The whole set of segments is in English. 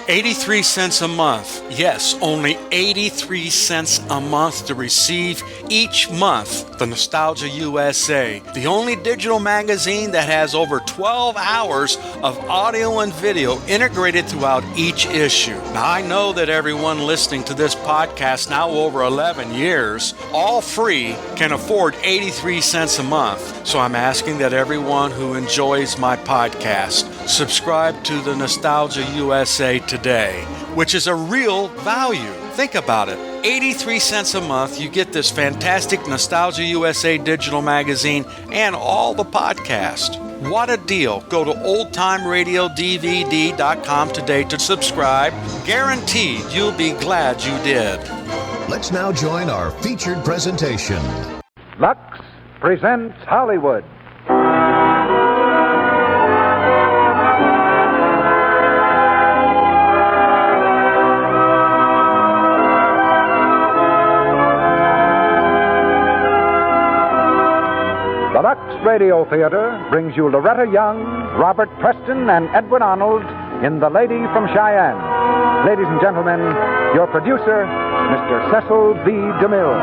83 cents a month. Yes, only 83 cents a month to receive each month the Nostalgia USA, the only digital magazine that has over 12 hours of audio and video integrated throughout each issue. Now, I know that everyone listening to this podcast now over 11 years, all free, can afford 83 cents a month. So I'm asking that everyone who enjoys my podcast subscribe to the Nostalgia USA today, which is a real value. Think about it. 83 cents a month, you get this fantastic Nostalgia USA digital magazine and all the podcast. What a deal. Go to oldtimeradiodvd.com today to subscribe. Guaranteed you'll be glad you did. Let's now join our featured presentation. Lux presents Hollywood. The Lux Radio Theater brings you Loretta Young, Robert Preston, and Edwin Arnold in The Lady from Cheyenne. Ladies and gentlemen, your producer, Mr. Cecil B. DeMille.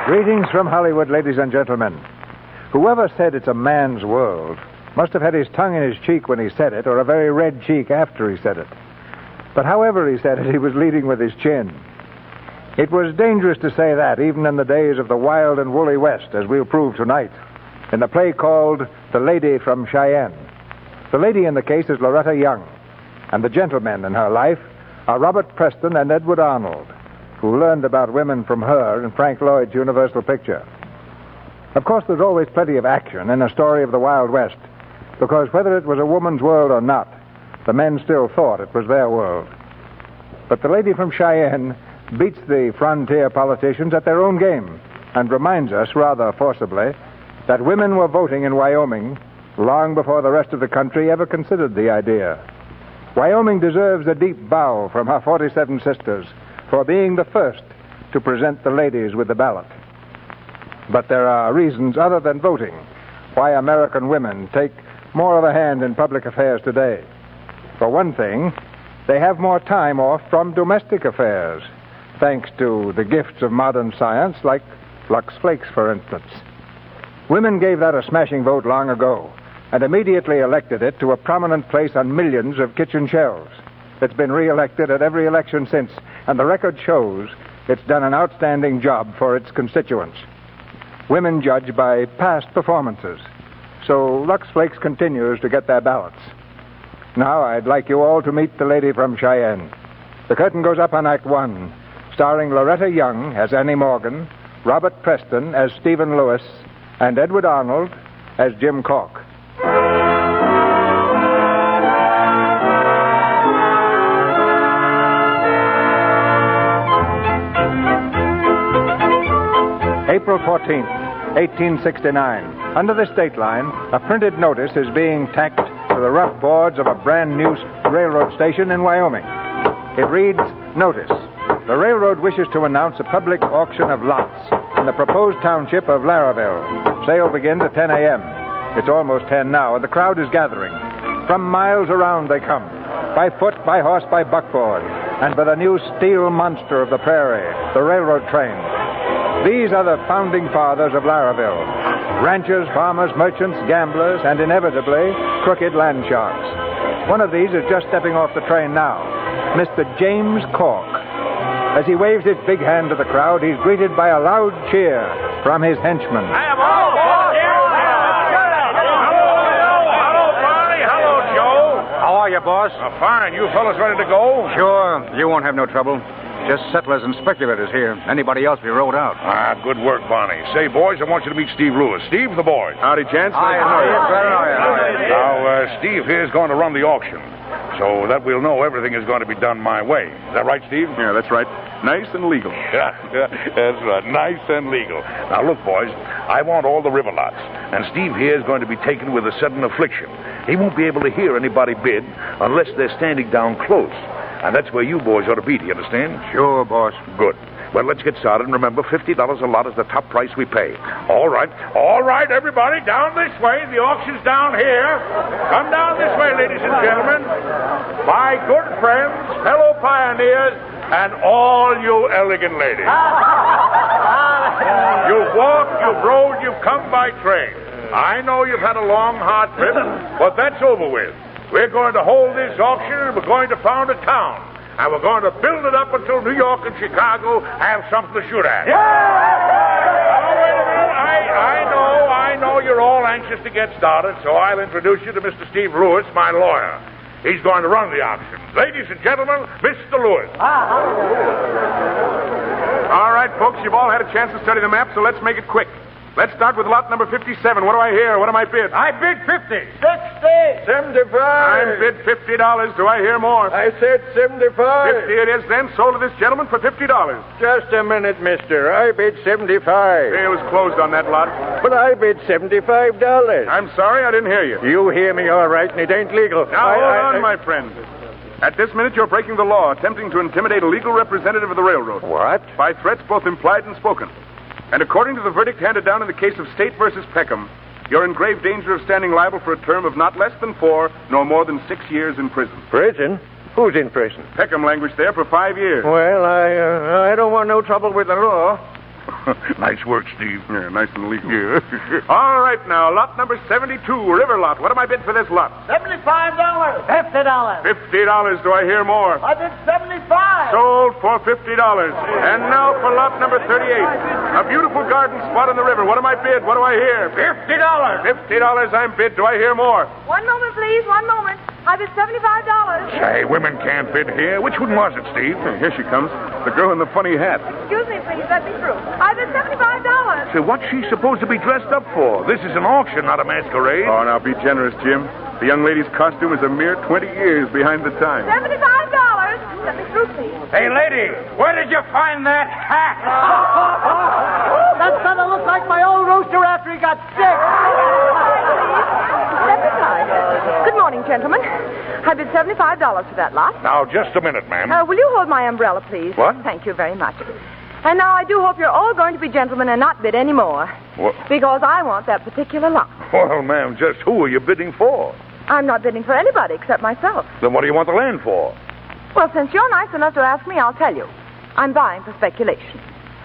Greetings from Hollywood, ladies and gentlemen. Whoever said it's a man's world must have had his tongue in his cheek when he said it, or a very red cheek after he said it. But however he said it, he was leading with his chin. It was dangerous to say that, even in the days of the wild and woolly West, as we'll prove tonight, in the play called The Lady from Cheyenne. The lady in the case is Loretta Young, and the gentlemen in her life are Robert Preston and Edward Arnold, who learned about women from her in Frank Lloyd's Universal Picture. Of course, there's always plenty of action in a story of the Wild West, because whether it was a woman's world or not, the men still thought it was their world. But the lady from Cheyenne beats the frontier politicians at their own game and reminds us, rather forcibly, that women were voting in Wyoming long before the rest of the country ever considered the idea. Wyoming deserves a deep bow from her 47 sisters for being the first to present the ladies with the ballot. But there are reasons other than voting why American women take more of a hand in public affairs today. For one thing, they have more time off from domestic affairs, thanks to the gifts of modern science, like Lux Flakes, for instance. Women gave that a smashing vote long ago, and immediately elected it to a prominent place on millions of kitchen shelves. It's been re-elected at every election since, and the record shows it's done an outstanding job for its constituents. Women judge by past performances, so Lux Flakes continues to get their ballots. Now, I'd like you all to meet the lady from Cheyenne. The curtain goes up on Act One, starring Loretta Young as Annie Morgan, Robert Preston as Stephen Lewis, and Edward Arnold as Jim Cork. April 14th, 1869. Under the state line, a printed notice is being tacked to the rough boards of a brand new railroad station in Wyoming. It reads, "Notice. The railroad wishes to announce a public auction of lots in the proposed township of Laraville. Sale begins at 10 a.m. It's almost 10 now, and the crowd is gathering. From miles around they come, by foot, by horse, by buckboard, and by the new steel monster of the prairie, the railroad train. These are the founding fathers of Laraville. Ranchers, farmers, merchants, gamblers, and inevitably, crooked land sharks. One of these is just stepping off the train now, Mr. James Cork. As he waves his big hand to the crowd, he's greeted by a loud cheer from his henchmen. Hello, Barney. Hello, Joe. How are you, boss? Fine. You fellas ready to go? Sure. You won't have no trouble. Just settlers and speculators here. Anybody else be rowed out. Good work, Barney. Say, boys, I want you to meet Steve Lewis. Steve, the boy. Howdy, gents. Now, Steve here's going to run the auction, so that we'll know everything is going to be done my way. Is that right, Steve? Yeah, that's right. Nice and legal. Yeah, that's right. Nice and legal. Now, look, boys, I want all the river lots, and Steve here is going to be taken with a sudden affliction. He won't be able to hear anybody bid unless they're standing down close. And that's where you boys ought to be, do you understand? Sure, boss. Good. Well, let's get started. And remember, $50 a lot is the top price we pay. All right, everybody, down this way. The auction's down here. Come down this way, ladies and gentlemen. My good friends, fellow pioneers, and all you elegant ladies. You've walked, you've rode, you've come by train. I know you've had a long, hard trip, but that's over with. We're going to hold this auction, and we're going to found a town. And we're going to build it up until New York and Chicago have something to shoot at. Yeah! Now, wait a minute. I know you're all anxious to get started, so I'll introduce you to Mr. Steve Lewis, my lawyer. He's going to run the auction. Ladies and gentlemen, Mr. Lewis. All right, folks, you've all had a chance to study the map, so let's make it quick. Let's start with lot number 57. What do I hear? What am I bid? I bid 50. 60. 75. I'm bid $50. Do I hear more? I said 75. 50 it is then. Sold to this gentleman for $50. Just a minute, mister. I bid 75. It was closed on that lot. But I bid $75. I'm sorry, I didn't hear you. You hear me all right, and it ain't legal. Now, hold on, my friend. At this minute, you're breaking the law, attempting to intimidate a legal representative of the railroad. What? By threats both implied and spoken. And according to the verdict handed down in the case of State versus Peckham, you're in grave danger of standing liable for a term of not less than 4, nor more than 6 years in prison. Prison? Who's in prison? Peckham language there for 5 years. Well, I don't want no trouble with the law. Nice work, Steve. Yeah, nice and legal. Yeah. All right, now, lot number 72, River Lot. What am I bid for this lot? $75. $50. $50. Do I hear more? I bid 75. Sold for $50. And now for lot number 38. A beautiful garden spot on the river. What am I bid? What do I hear? $50. $50 I'm bid. Do I hear more? 1 moment, please. 1 moment. I bid $75. Say, women can't bid here. Which one was it, Steve? Here she comes. The girl in the funny hat. Excuse me, please. Let me through. I bid $75. Say, what's she supposed to be dressed up for? This is an auction, not a masquerade. Oh, now be generous, Jim. The young lady's costume is a mere 20 years behind the time. $75. Let me through, please. Hey, lady, where did you find that hat? That fellow looks like my old rooster after he got sick. Step aside. Good morning, gentlemen. I bid $75 for that lot. Now, just a minute, ma'am. Will you hold my umbrella, please? What? Thank you very much. And now I do hope you're all going to be gentlemen and not bid any more. What? Because I want that particular lot. Well, ma'am, just who are you bidding for? I'm not bidding for anybody except myself. Then what do you want the land for? Well, since you're nice enough to ask me, I'll tell you. I'm buying for speculation.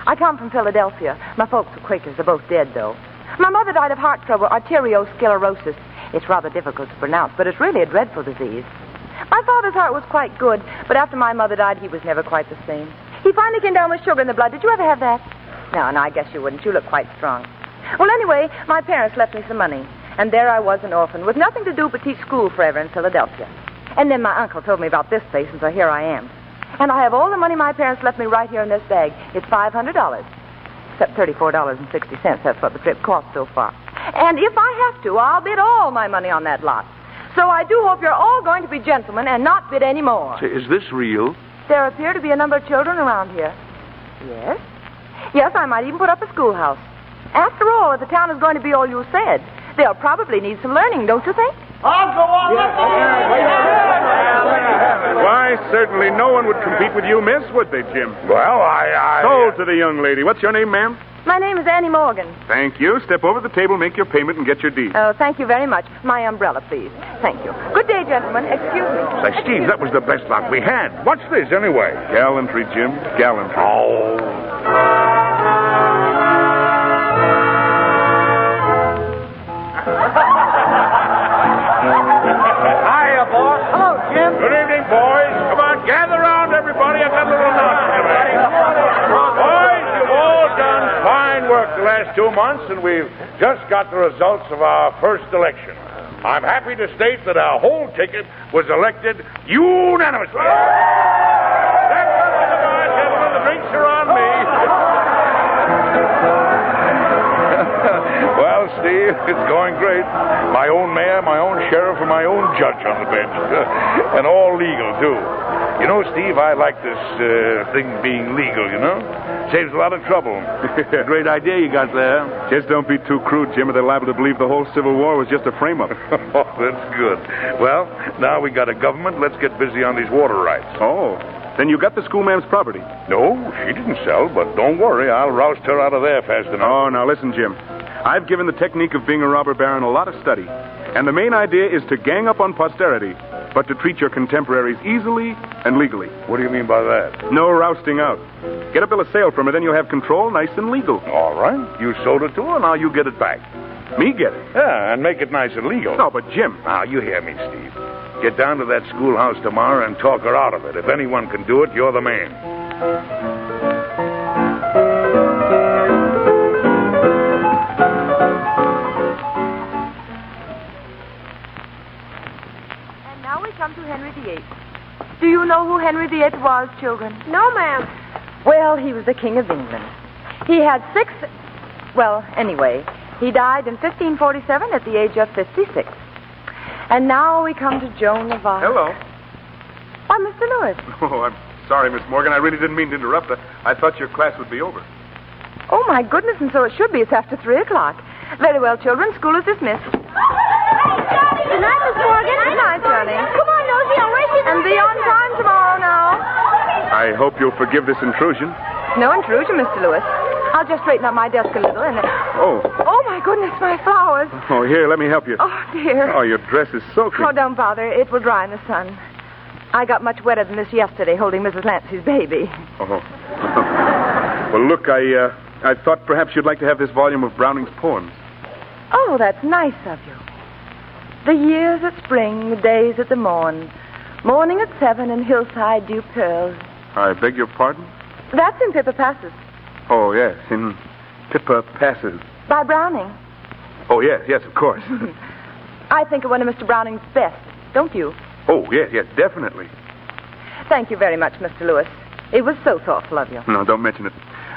I come from Philadelphia. My folks were Quakers. They're both dead, though. My mother died of heart trouble, arteriosclerosis. It's rather difficult to pronounce, but it's really a dreadful disease. My father's heart was quite good, but after my mother died, he was never quite the same. He finally came down with sugar in the blood. Did you ever have that? No, I guess you wouldn't. You look quite strong. Well, anyway, my parents left me some money. And there I was, an orphan, with nothing to do but teach school forever in Philadelphia. And then my uncle told me about this place, and so here I am. And I have all the money my parents left me right here in this bag. It's $500. Except $34.60. That's what the trip cost so far. And if I have to, I'll bid all my money on that lot. So I do hope you're all going to be gentlemen and not bid any more. Say, is this real? There appear to be a number of children around here. Yes? Yes, I might even put up a schoolhouse. After all, if the town is going to be all you said, they'll probably need some learning, don't you think? I'll go on. Why, certainly no one would compete with you, miss, would they, Jim? Well, I... Sold to the young lady. What's your name, ma'am? My name is Annie Morgan. Thank you. Step over the table, make your payment, and get your deed. Oh, thank you very much. My umbrella, please. Thank you. Good day, gentlemen. Excuse me. Say, Steve, that was the best lot we had. What's this, anyway? Gallantry, Jim. Gallantry. Oh. Hiya, boss. Hello, Jim. Good evening, boys. Come on, gather around, everybody. I've got a little announcement to make. Boys, you've all done fine work the last 2 months, and we've just got the results of our first election. I'm happy to state that our whole ticket was elected unanimously. That's right, gentlemen. The drinks are on me. Well, Steve, it's going great. My own mayor, my own sheriff, and my own judge on the bench. And all legal, too. You know, Steve, I like this thing being legal, you know? Saves a lot of trouble. Great idea you got there. Just don't be too crude, Jim, or they're liable to believe the whole Civil War was just a frame-up. Oh, that's good. Well, now we got a government. Let's get busy on these water rights. Oh. Then you got the schoolma'am's property. No, she didn't sell, but don't worry. I'll roust her out of there fast enough. Oh, now listen, Jim. I've given the technique of being a robber baron a lot of study. And the main idea is to gang up on posterity, but to treat your contemporaries easily and legally. What do you mean by that? No rousting out. Get a bill of sale from her, then you'll have control nice and legal. All right. You sold it to her, now you get it back. Me get it? Yeah, and make it nice and legal. No, but Jim... Now, you hear me, Steve. Get down to that schoolhouse tomorrow and talk her out of it. If anyone can do it, you're the man. And now we come to Henry VIII. Do you know who Henry VIII was, children? No, ma'am. Well, he was the King of England. He had 6... Well, anyway, he died in 1547 at the age of 56. And now we come to Joan of Arc. Hello. Why, Mr. Lewis. Oh, I'm sorry, Miss Morgan. I really didn't mean to interrupt. I thought your class would be over. Oh, my goodness, and so it should be. It's after 3 o'clock. Very well, children. School is dismissed. Good night, Miss Morgan. Good night, darling. Come on, Nosy. I'll race you. And be on time tomorrow now. I hope you'll forgive this intrusion. No intrusion, Mr. Lewis. I'll just straighten up my desk a little and... Oh. Oh, my goodness, my flowers. Oh, here, let me help you. Oh, dear. Oh, your dress is soaking. Oh, don't bother. It will dry in the sun. I got much wetter than this yesterday holding Mrs. Lancey's baby. Oh. Well, look, I thought perhaps you'd like to have this volume of Browning's poems. Oh, that's nice of you. The years at spring, the days at the morn. Morning at 7 and hillside dew pearls. I beg your pardon? That's in Pippa Passes. Oh, yes, in Pippa Passes. By Browning. Oh, yes, of course. I think of one of Mr. Browning's best, don't you? Oh, yes, definitely. Thank you very much, Mr. Lewis. It was so thoughtful of you. No, don't mention it.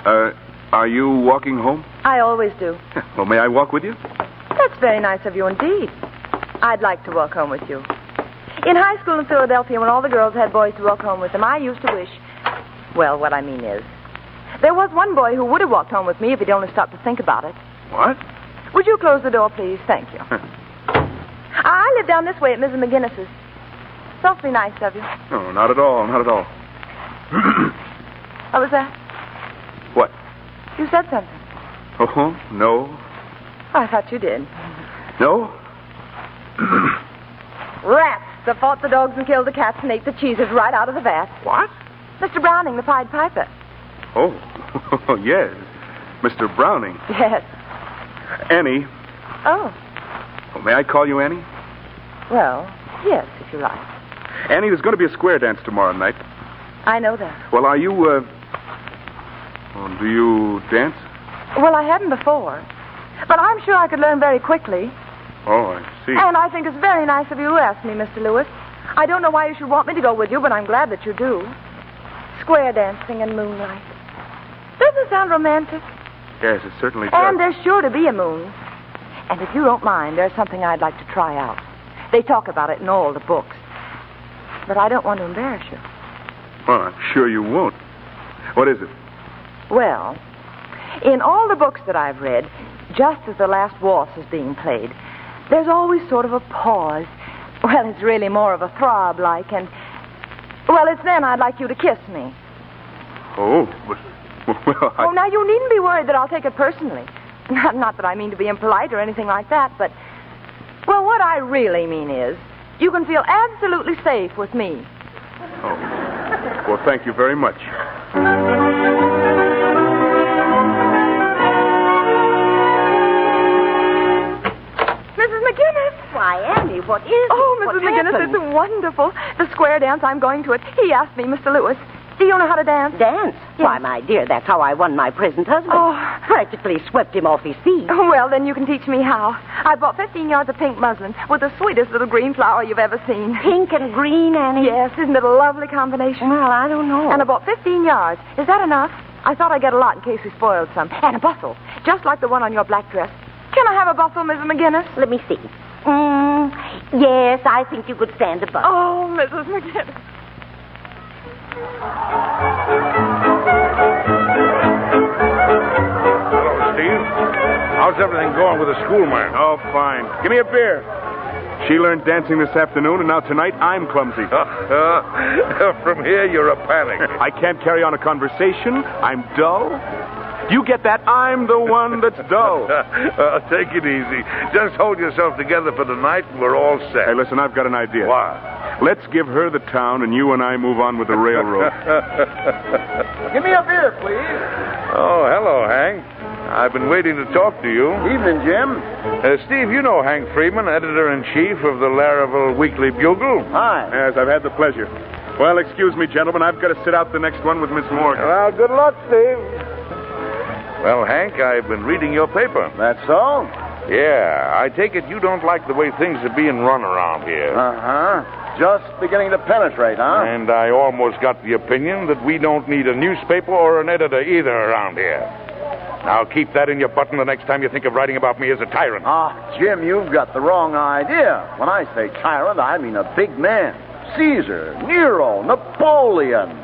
Are you walking home? I always do. Well, may I walk with you? That's very nice of you indeed. I'd like to walk home with you. In high school in Philadelphia, when all the girls had boys to walk home with them, I used to wish... Well, what I mean is... There was one boy who would have walked home with me if he'd only stopped to think about it. What? Would you close the door, please? Thank you. I live down this way at Mrs. McGinnis's. It's awfully nice of you. No, not at all. What was that? What? You said something. Oh, no. I thought you did. No? Rats that fought the dogs and killed the cats and ate the cheeses right out of the vat. What? Mr. Browning, the Pied Piper. Oh, yes. Mr. Browning. Yes. Annie. Oh. Oh, may I call you Annie? Well, yes, if you like. Annie, there's going to be a square dance tomorrow night. I know that. Well, are you, do you dance? Well, I hadn't before. But I'm sure I could learn very quickly. Oh, I see. And I think it's very nice of you to ask me, Mr. Lewis. I don't know why you should want me to go with you, but I'm glad that you do. Square dancing and moonlight. Doesn't it sound romantic? Yes, it certainly does. And there's sure to be a moon. And if you don't mind, there's something I'd like to try out. They talk about it in all the books. But I don't want to embarrass you. Well, I'm sure you won't. What is it? Well, in all the books that I've read, just as the last waltz is being played, there's always sort of a pause. Well, it's really more of a throb-like, and... Well, it's then I'd like you to kiss me. Oh, but... Well, Oh, now, you needn't be worried that I'll take it personally. Not that I mean to be impolite or anything like that, but... Well, what I really mean is, you can feel absolutely safe with me. Oh. Well, thank you very much. Mrs. McGinnis! Why, Andy, what is Oh, it? Mrs. What McGinnis, happened? it's wonderful. The square dance, I'm going to it. He asked me, Mr. Lewis. Do you know how to dance? Dance? Yes. Why, my dear, that's how I won my present husband. Oh. Practically swept him off his feet. Well, then you can teach me how. I bought 15 yards of pink muslin with the sweetest little green flower you've ever seen. Pink and green, Annie? Yes, isn't it a lovely combination? Well, I don't know. And I bought 15 yards. Is that enough? I thought I'd get a lot in case we spoiled some. And a bustle, just like the one on your black dress. Can I have a bustle, Mrs. McGinnis? Let me see. Yes, I think you could stand a bustle. Oh, Mrs. McGinnis. Hello, Steve. How's everything going with the schoolma'am? Oh, fine. Give me a beer. She learned dancing this afternoon, and now tonight I'm clumsy. From here, you're a panic. I can't carry on a conversation. I'm dull. You get that? I'm the one that's dull. Take it easy. Just hold yourself together for the night, and we're all set. Hey, listen, I've got an idea. What? Let's give her the town, and you and I move on with the railroad. Give me a beer, please. Oh, hello, Hank. I've been waiting to talk to you. Evening, Jim. Steve, you know Hank Freeman, editor-in-chief of the Laravel Weekly Bugle. Hi. Yes, I've had the pleasure. Well, excuse me, gentlemen. I've got to sit out the next one with Miss Morgan. Well, good luck, Steve. Well, Hank, I've been reading your paper. That's so? Yeah, I take it you don't like the way things are being run around here. Uh-huh. Just beginning to penetrate, huh? And I almost got the opinion that we don't need a newspaper or an editor either around here. Now, keep that in your button the next time you think of writing about me as a tyrant. Ah, Jim, you've got the wrong idea. When I say tyrant, I mean a big man. Caesar, Nero, Napoleon.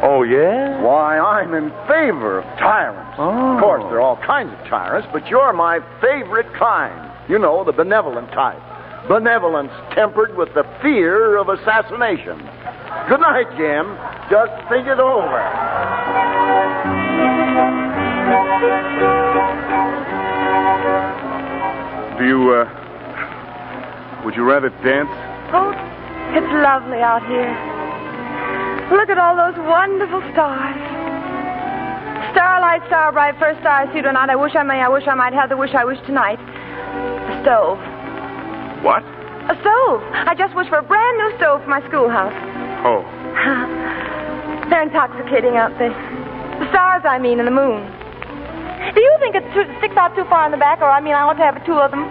Oh, yeah? Why, I'm in favor of tyrants. Oh. Of course, there are all kinds of tyrants, but you're my favorite kind. You know, the benevolent type. Benevolence tempered with the fear of assassination. Good night, Jim. Just think it over. Would you rather dance? Oh, it's lovely out here. Look at all those wonderful stars. Starlight, star bright, first star I see tonight. I wish I might have the wish I wish tonight. A stove. What? A stove. I just wish for a brand new stove for my schoolhouse. Oh. They're intoxicating, aren't they? The stars, I mean, and the moon. Do you think it sticks out too far in the back, or I ought to have two of them?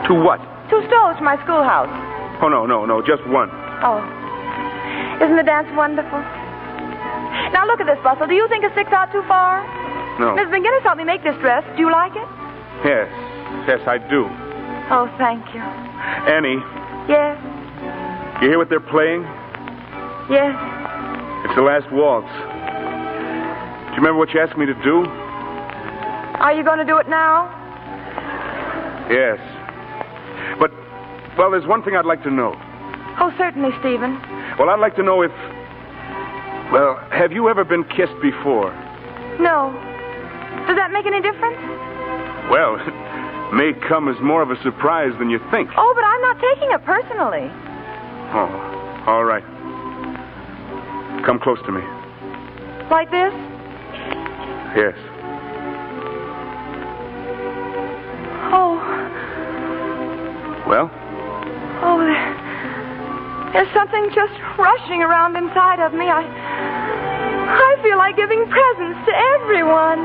To what? 2 stoves for my schoolhouse. Oh, no, just one. Oh. Isn't the dance wonderful? Now look at this, Bustle. Do you think it sticks out too far? No. Miss McGinnis helped me make this dress. Do you like it? Yes, I do. Oh, thank you. Annie, Yes. you hear what they're playing? Yes. It's the last waltz. Do you remember what you asked me to do? Are you going to do it now? Yes. But, well, there's one thing I'd like to know. Oh, certainly, Stephen. Well, I'd like to know if... Well, have you ever been kissed before? No. Does that make any difference? Well, it may come as more of a surprise than you think. Oh, but I'm not taking it personally. Oh, all right. Come close to me. Like this? Yes. Oh. Well? Oh, there's something just rushing around inside of me. I feel like giving presents to everyone.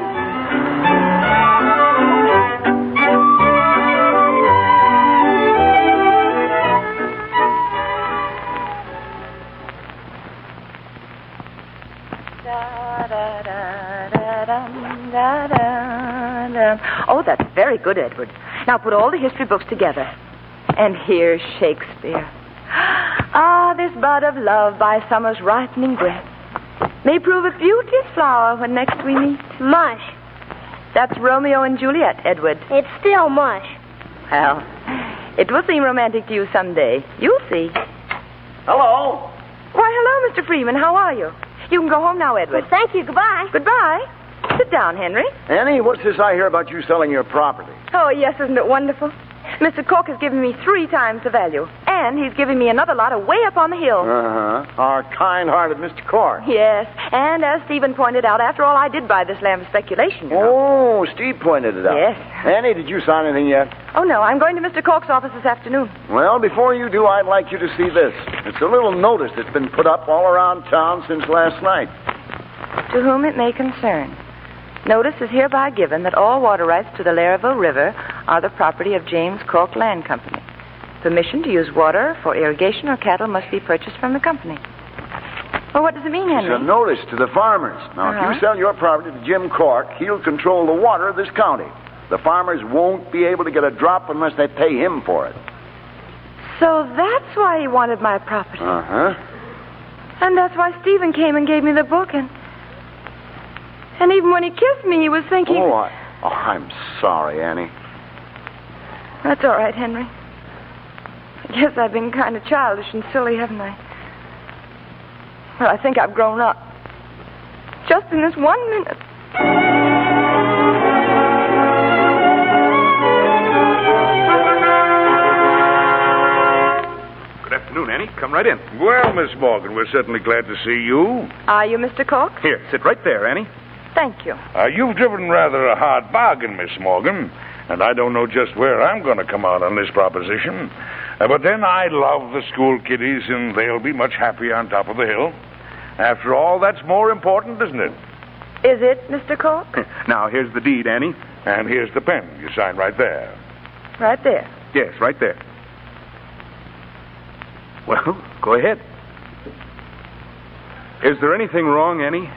Oh, that's very good, Edward. Now put all the history books together. And here's Shakespeare. Ah, this bud of love by summer's ripening breath may prove a beauteous flower when next we meet. Mush. That's Romeo and Juliet, Edward. It's still mush. Well, it will seem romantic to you someday. You'll see. Hello. Why, hello, Mr. Freeman. How are you? You can go home now, Edward. Well, thank you. Goodbye. Goodbye. Sit down, Henry. Annie, what's this I hear about you selling your property? Oh, yes, isn't it wonderful? Mr. Cork has given me 3 times the value, and he's giving me another lot way up on the hill. Uh-huh. Our kind-hearted Mr. Cork. Yes, and as Stephen pointed out, after all, I did buy this land for speculation. You know. Oh, Steve pointed it out. Yes. Annie, did you sign anything yet? Oh, no, I'm going to Mr. Cork's office this afternoon. Well, before you do, I'd like you to see this. It's a little notice that's been put up all around town since last night. To whom it may concern. Notice is hereby given that all water rights to the Laravel River are the property of James Cork Land Company. Permission to use water for irrigation or cattle must be purchased from the company. Well, what does it mean, Henry? It's a notice to the farmers. Now, if you sell your property to Jim Cork, he'll control the water of this county. The farmers won't be able to get a drop unless they pay him for it. So that's why he wanted my property. Uh-huh. And that's why Stephen came and gave me the book, and even when he kissed me, he was thinking... I'm sorry, Annie. That's all right, Henry. I guess I've been kind of childish and silly, haven't I? But I think I've grown up. Just in this 1 minute. Good afternoon, Annie. Come right in. Well, Miss Morgan, we're certainly glad to see you. Are you Mr. Cork? Here, sit right there, Annie. Thank you. You've driven rather a hard bargain, Miss Morgan, and I don't know just where I'm going to come out on this proposition. But then I love the school kiddies, and they'll be much happier on top of the hill. After all, that's more important, isn't it? Is it, Mr. Cork? Now, here's the deed, Annie. And here's the pen. You sign right there. Right there. Yes, right there. Well, go ahead. Is there anything wrong, Annie?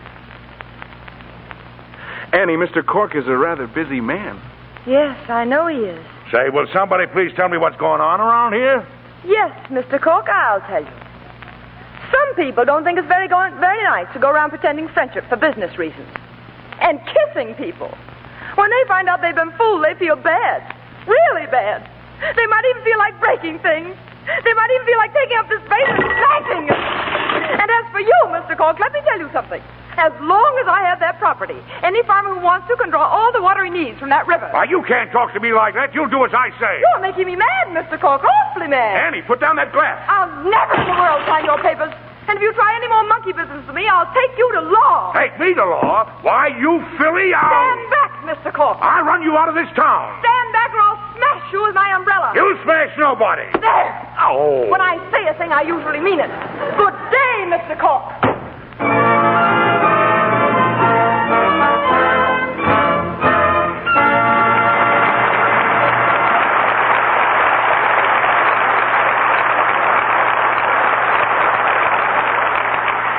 Annie, Mr. Cork is a rather busy man. Yes, I know he is. Say, will somebody please tell me what's going on around here? Yes, Mr. Cork, I'll tell you. Some people don't think it's very nice to go around pretending friendship for business reasons. And kissing people. When they find out they've been fooled, they feel bad. Really bad. They might even feel like breaking things. They might even feel like taking up this space and smashing it. And as for you, Mr. Cork, let me tell you something. As long as I have that property, any farmer who wants to can draw all the water he needs from that river. Why, you can't talk to me like that. You'll do as I say. You're making me mad, Mr. Cork. Awfully mad. Annie, put down that glass. I'll never in the world sign your papers. And if you try any more monkey business with me, I'll take you to law. Take me to law? Why, you filly, Stand back, Mr. Cork. I'll run you out of this town. Stand back or I'll smash you with my umbrella. You smash nobody. There. Oh. When I say a thing, I usually mean it. Good day, Mr. Cork.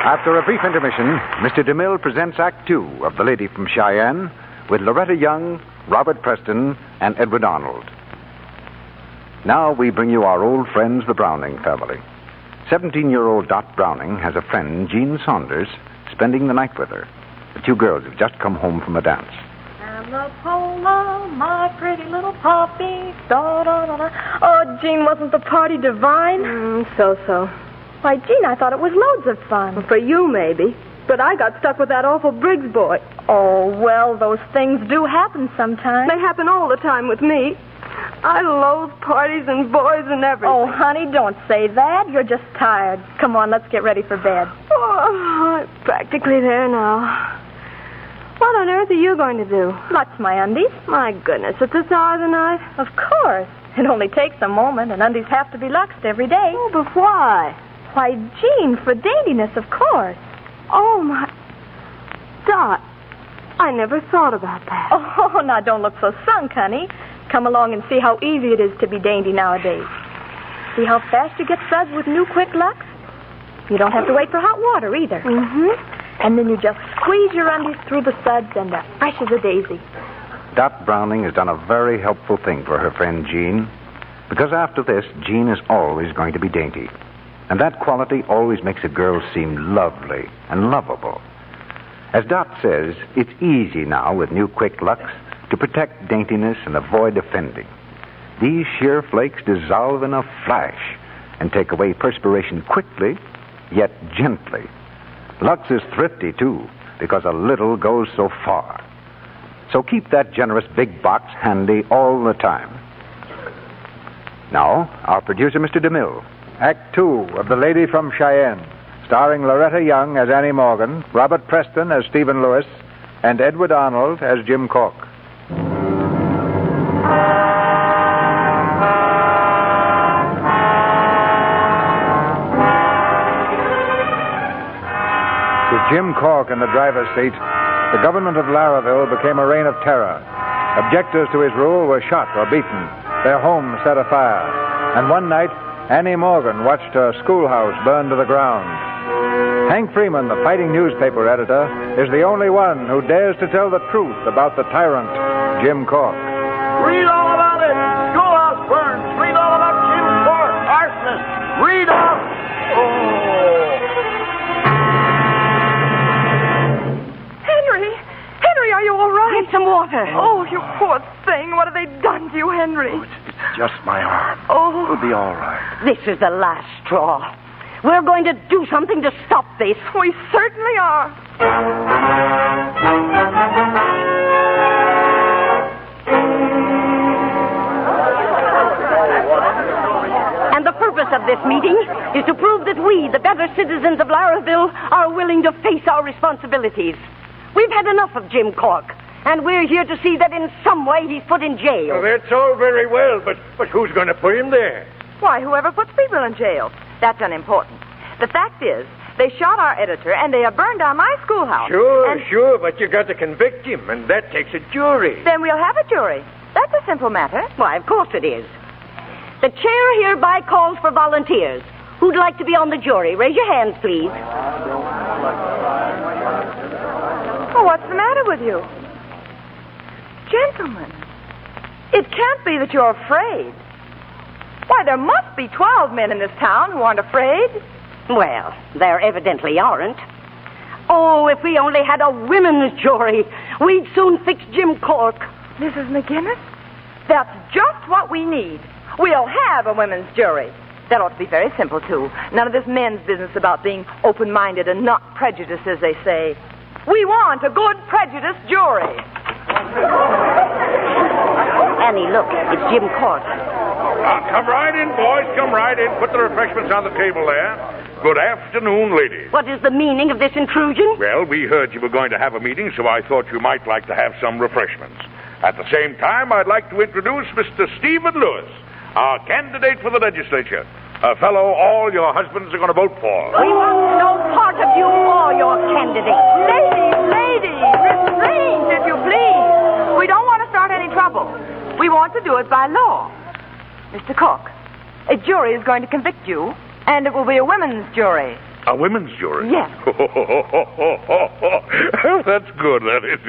After a brief intermission, Mr. DeMille presents Act Two of The Lady from Cheyenne with Loretta Young, Robert Preston, and Edward Arnold. Now we bring you our old friends, the Browning family. 17-year-old Dot Browning has a friend, Jean Saunders, spending the night with her. The two girls have just come home from a dance. Amapola, my pretty little poppy. Da, da, da, da. Oh, Jean, wasn't the party divine? So-so. Why, Jean, I thought it was loads of fun. For you, maybe. But I got stuck with that awful Briggs boy. Oh, well, those things do happen sometimes. They happen all the time with me. I loathe parties and boys and everything. Oh, honey, don't say that. You're just tired. Come on, let's get ready for bed. Oh, I'm practically there now. What on earth are you going to do? Lux my undies. My goodness, at this hour of the night? Of course. It only takes a moment, and undies have to be luxed every day. Oh, but why? Why, Jean, for daintiness, of course. Oh, my... Dot, I never thought about that. Oh, now don't look so sunk, honey. Come along and see how easy it is to be dainty nowadays. See how fast you get suds with new Quick Lux? You don't have to wait for hot water either. Mm-hmm. And then you just squeeze your undies through the suds and they're fresh as a daisy. Dot Browning has done a very helpful thing for her friend Jean, because after this, Jean is always going to be dainty. And that quality always makes a girl seem lovely and lovable. As Dot says, it's easy now with new Quick Lux to protect daintiness and avoid offending. These sheer flakes dissolve in a flash and take away perspiration quickly, yet gently. Lux is thrifty, too, because a little goes so far. So keep that generous big box handy all the time. Now, our producer, Mr. DeMille. Act Two of The Lady from Cheyenne, starring Loretta Young as Annie Morgan, Robert Preston as Stephen Lewis, and Edward Arnold as Jim Cork. With Jim Cork in the driver's seat, the government of Laravel became a reign of terror. Objectors to his rule were shot or beaten, their homes set afire, and one night, Annie Morgan watched her schoolhouse burn to the ground. Hank Freeman, the fighting newspaper editor, is the only one who dares to tell the truth about the tyrant, Jim Cork. Read all about it. Schoolhouse burns. Read all about Jim Cork, arsonist. Read all... Henry, are you all right? Get some water. Oh, you poor thing. What have they done to you, Henry? just my arm. Oh. It'll be all right. This is the last straw. We're going to do something to stop this. We certainly are. And the purpose of this meeting is to prove that we, the better citizens of Laraville, are willing to face our responsibilities. We've had enough of Jim Cork, and we're here to see that in some way he's put in jail. Well, that's all very well, but who's going to put him there? Why, whoever puts people in jail. That's unimportant. The fact is, they shot our editor and they have burned down my schoolhouse. Sure, but you got to convict him, and that takes a jury. Then we'll have a jury. That's a simple matter. Why, of course it is. The chair hereby calls for volunteers. Who'd like to be on the jury? Raise your hands, please. Oh, what's the matter with you? Gentlemen, it can't be that you're afraid. Why, there must be 12 men in this town who aren't afraid. Well, there evidently aren't. Oh, if we only had a women's jury, we'd soon fix Jim Cork. Mrs. McGinnis, that's just what we need. We'll have a women's jury. That ought to be very simple, too. None of this men's business about being open-minded and not prejudiced, as they say. We want a good prejudiced jury. Annie, look, it's Jim Cork. Come right in, boys. Come right in. Put the refreshments on the table there. Good afternoon, ladies. What is the meaning of this intrusion? Well, we heard you were going to have a meeting, so I thought you might like to have some refreshments. At the same time, I'd like to introduce Mr. Stephen Lewis, our candidate for the legislature. A fellow all your husbands are going to vote for. We want no part of you or your candidate. Ladies, restraint, if you please. We don't want to start any trouble. We want to do it by law. Mr. Cork, a jury is going to convict you, and it will be a women's jury. A women's jury? Yes. That's good, that is.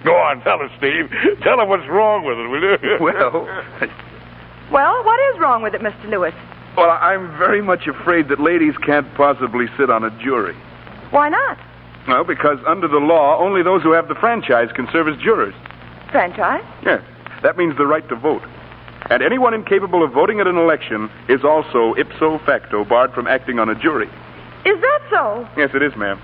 Go on, tell us, Steve. Tell him what's wrong with it, will you? Well, what is wrong with it, Mr. Lewis? Well, I'm very much afraid that ladies can't possibly sit on a jury. Why not? Well, because under the law, only those who have the franchise can serve as jurors. Franchise? Yes. That means the right to vote. And anyone incapable of voting at an election is also ipso facto barred from acting on a jury. Is that so? Yes, it is, ma'am.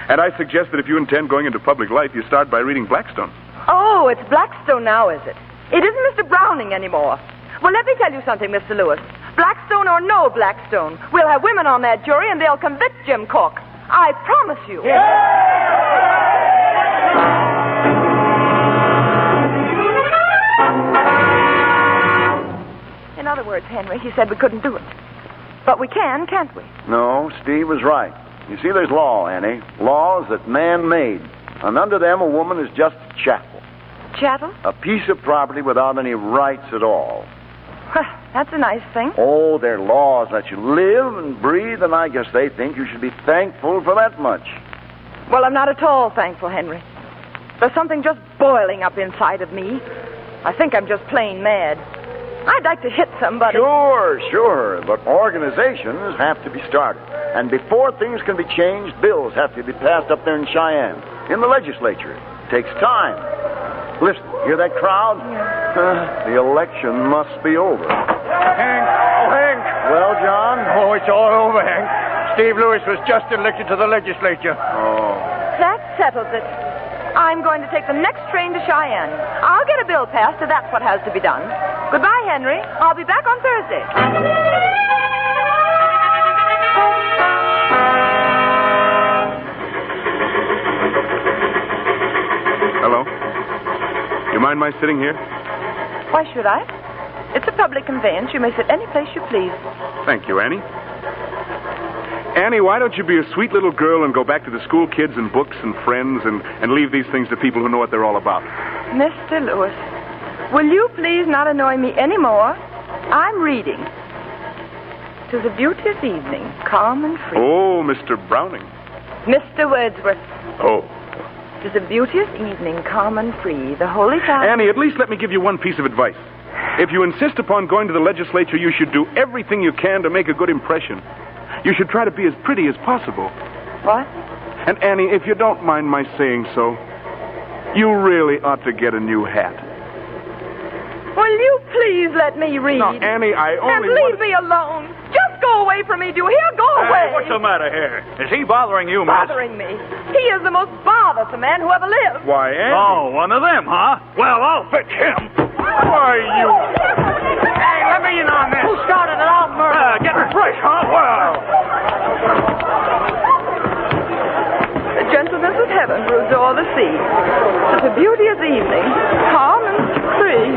And I suggest that if you intend going into public life, you start by reading Blackstone. Oh, it's Blackstone now, is it? It isn't Mr. Browning anymore. Well, let me tell you something, Mr. Lewis. Blackstone or no Blackstone, we'll have women on that jury and they'll convict Jim Cork. I promise you. In other words, Henry, he said we couldn't do it. But we can, can't we? No, Steve was right. You see, there's law, Annie. Laws that man made. And under them, a woman is just a chattel. Chattel? A piece of property without any rights at all. That's a nice thing. Oh, they're laws that you live and breathe, and I guess they think you should be thankful for that much. Well, I'm not at all thankful, Henry. There's something just boiling up inside of me. I think I'm just plain mad. I'd like to hit somebody. Sure. But organizations have to be started. And before things can be changed, bills have to be passed up there in Cheyenne, in the legislature. It takes time. Listen, hear that crowd? Yeah. The election must be over. Hank! Oh, Hank! Well, John? Oh, it's all over, Hank. Steve Lewis was just elected to the legislature. Oh. That settles it. I'm going to take the next train to Cheyenne. I'll get a bill passed if that's what has to be done. Goodbye, Henry. I'll be back on Thursday. Hello? You mind my sitting here? Why should I? It's a public conveyance. You may sit any place you please. Thank you, Annie. Annie, why don't you be a sweet little girl and go back to the school kids and books and friends and leave these things to people who know what they're all about? Mr. Lewis, will you please not annoy me any more? I'm reading. 'Tis a beauteous evening, calm and free. Oh, Mr. Browning. Mr. Wordsworth. Oh. 'Tis a beauteous evening, calm and free. The holy time. Annie, at least let me give you one piece of advice. If you insist upon going to the legislature, you should do everything you can to make a good impression. You should try to be as pretty as possible. What? And Annie, if you don't mind my saying so, you really ought to get a new hat. Will you please let me read? No, Annie, I And only leave me alone. Just go away from me, do you hear? Go away. What's the matter here? Is he bothering you, miss? Bothering me. He is the most bothersome man who ever lived. Why, Annie? Oh, one of them, huh? Well, I'll fix him. Why, you... Hey, let me in on this. Who started it out, murder? Getting fresh, huh? Well... The gentleness of heaven broods o'er the sea. Such a beauteous evening, calm and free.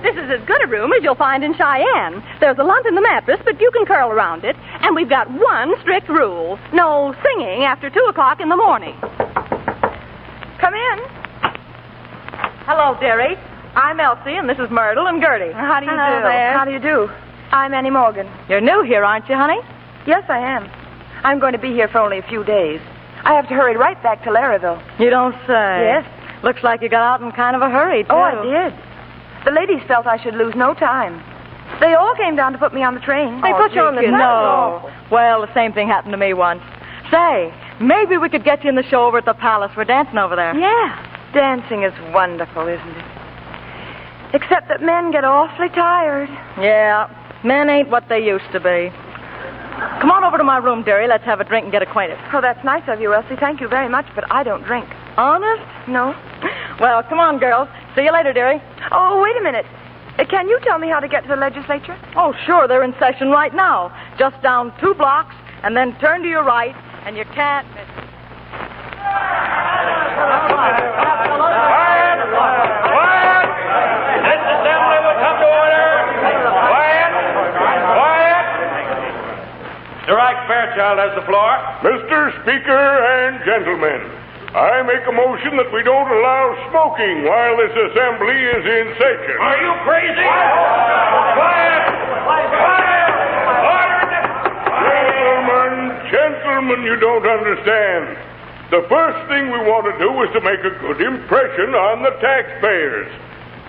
This is as good a room as you'll find in Cheyenne. There's a lump in the mattress, but you can curl around it. And we've got one strict rule. No singing after 2 o'clock in the morning. Come in. Hello, dearie. I'm Elsie, and this is Myrtle and Gertie. How do you Hello do? there. How do you do? I'm Annie Morgan. You're new here, aren't you, honey? Yes, I am. I'm going to be here for only a few days. I have to hurry right back to Larryville. You don't say. Yes. Looks like you got out in kind of a hurry, too. Oh, I did. The ladies felt I should lose no time. They all came down to put me on the train. They put you on the train? No. Well, the same thing happened to me once. Say, maybe we could get you in the show over at the Palace. We're dancing over there. Yeah. Dancing is wonderful, isn't it? Except that men get awfully tired. Yeah. Men ain't what they used to be. Come on over to my room, dearie. Let's have a drink and get acquainted. Oh, that's nice of you, Elsie. Thank you very much, but I don't drink. Honest? No. Well, come on, girls. See you later, dearie. Oh, wait a minute. Can you tell me how to get to the legislature? Oh, sure. They're in session right now. Just down 2 blocks, and then turn to your right, and you can't miss it. Quiet! This assembly will come to order. Quiet! Quiet! Mr. Ike Fairchild has the floor. Mr. Speaker and gentlemen, I make a motion that we don't allow smoking while this assembly is in session. Are you crazy? Quiet! Quiet! Order! Gentlemen, you don't understand. The first thing we want to do is to make a good impression on the taxpayers.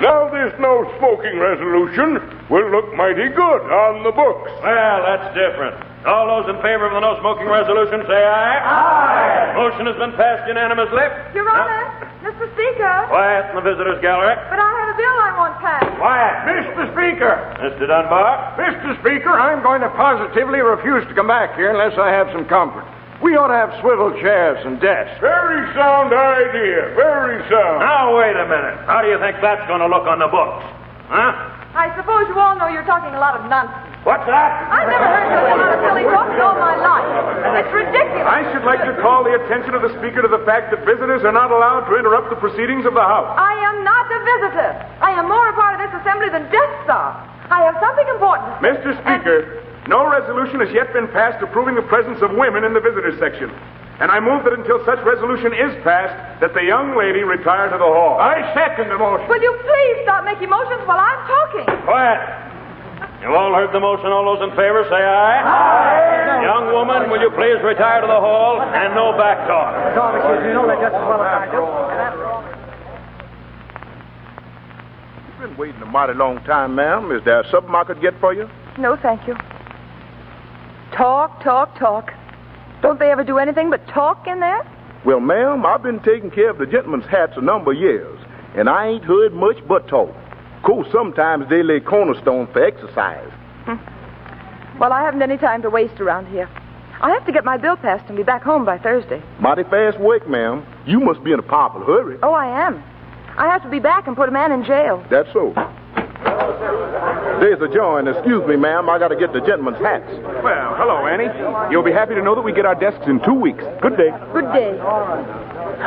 Now, this no smoking resolution will look mighty good on the books. Well, that's different. All those in favor of the no smoking resolution say aye. Aye. Motion has been passed unanimously. Your Honor, Mr. Speaker. Quiet in the visitors' gallery. But I have a bill I want passed. Quiet. Mr. Speaker! Mr. Dunbar. Mr. Speaker, I'm going to positively refuse to come back here unless I have some comfort. We ought to have swivel chairs and desks. Very sound idea. Very sound. Now, wait a minute. How do you think that's going to look on the books? Huh? I suppose you all know you're talking a lot of nonsense. What's that? I've never heard such a lot of silly talk in all my life. It's ridiculous. I should like to call the attention of the Speaker to the fact that visitors are not allowed to interrupt the proceedings of the House. I am not a visitor. I am more a part of this assembly than guests are. I have something important to say. Mr. Speaker, no resolution has yet been passed approving the presence of women in the visitors section. And I move that until such resolution is passed, that the young lady retire to the hall. I second the motion. Will you please stop making motions while I'm talking? Quiet. You all heard the motion. All those in favor say aye. Aye. Young woman, will you please retire to the hall and no back talk? You know that just as well as I do. You've been waiting a mighty long time, ma'am. Is there something I could get for you? No, thank you. Talk, talk, talk. Don't they ever do anything but talk in there? Well, ma'am, I've been taking care of the gentlemen's hats a number of years, and I ain't heard much but talk. Of course, sometimes they lay cornerstone for exercise. Well, I haven't any time to waste around here. I have to get my bill passed and be back home by Thursday. Mighty fast work, ma'am. You must be in a powerful hurry. Oh, I am. I have to be back and put a man in jail. That's so. There's a joint. Excuse me, ma'am. I got to get the gentleman's hats. Well, hello, Annie. You'll be happy to know that we get our desks in 2 weeks. Good day. Good day.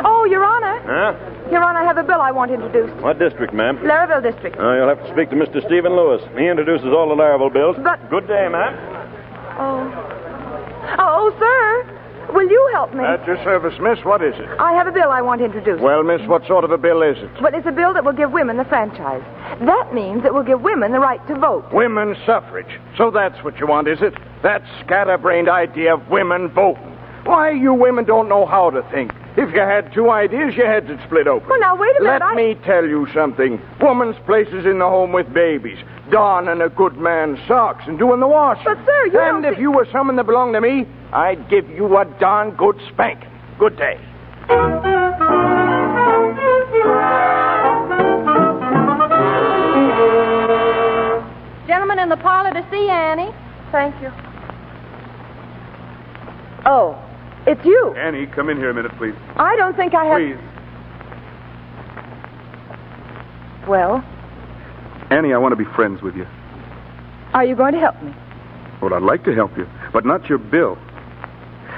Oh, Your Honor. Huh? Your Honor, I have a bill I want introduced. What district, ma'am? Larryville District. You'll have to speak to Mr. Stephen Lewis. He introduces all the Larryville bills. But... Good day, ma'am. Oh, sir. Will you help me? At your service, miss. What is it? I have a bill I want introduced. Well, miss, what sort of a bill is it? But it's a bill that will give women the franchise. That means it will give women the right to vote. Women's suffrage. So that's what you want, is it? That scatterbrained idea of women voting. Why, you women don't know how to think. If you had 2 ideas, your heads would split open. Well, now, wait a minute. Let me tell you something. Woman's place is in the home with babies, donning a good man's socks and doing the washing. But, sir, you And if you were someone that belonged to me, I'd give you a darn good spanking. Good day. Gentlemen in the parlor to see Annie. Thank you. Oh, it's you. Annie, come in here a minute, please. I don't think I have... Please. Well, Annie, I want to be friends with you. are you going to help me? Well, I'd like to help you, but not your bill.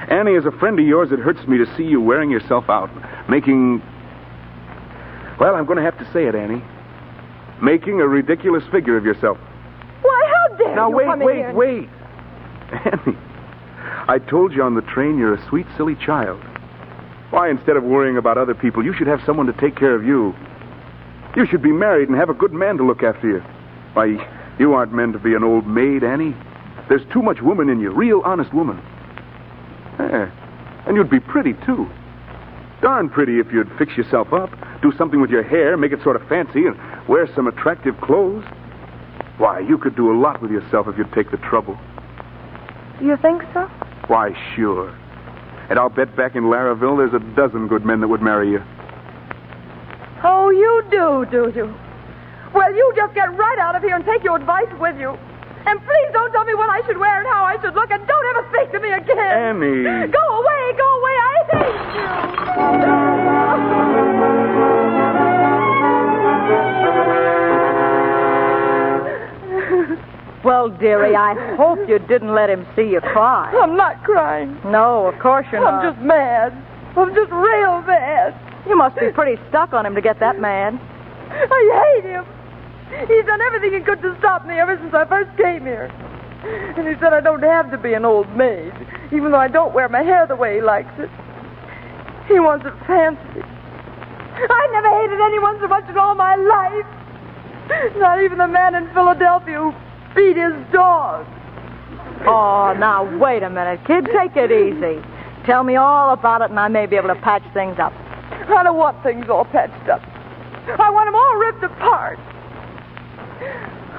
Annie, as a friend of yours, it hurts me to see you wearing yourself out, making... Well, I'm going to have to say it, Annie. Making a ridiculous figure of yourself. Why, how dare Now, you come in here wait. Annie, I told you on the train you're a sweet, silly child. Why, instead of worrying about other people, you should have someone to take care of you. You should be married and have a good man to look after you. Why, you aren't meant to be an old maid, Annie. There's too much woman in you, real honest woman. Yeah. And you'd be pretty, too. Darn pretty if you'd fix yourself up, do something with your hair, make it sort of fancy, and wear some attractive clothes. Why, you could do a lot with yourself if you'd take the trouble. You think so? Why, sure. And I'll bet back in Laraville there's a dozen good men that would marry you. Oh, you do you? Well, you just get right out of here and take your advice with you. And please don't tell me what I should wear and how I should look, and don't ever speak to me again. Annie. Go away, I hate you. Well, dearie, I hope you didn't let him see you cry. I'm not crying. No, of course you're not. I'm just mad. I'm just real mad. You must be pretty stuck on him to get that mad. I hate him. He's done everything he could to stop me ever since I first came here. And he said I don't have to be an old maid, even though I don't wear my hair the way he likes it. He wants it fancy. I never hated anyone so much in all my life. Not even the man in Philadelphia who beat his dog. Oh, now, wait a minute, kid. Take it easy. Tell me all about it, and I may be able to patch things up. I don't want things all patched up. I want them all ripped apart.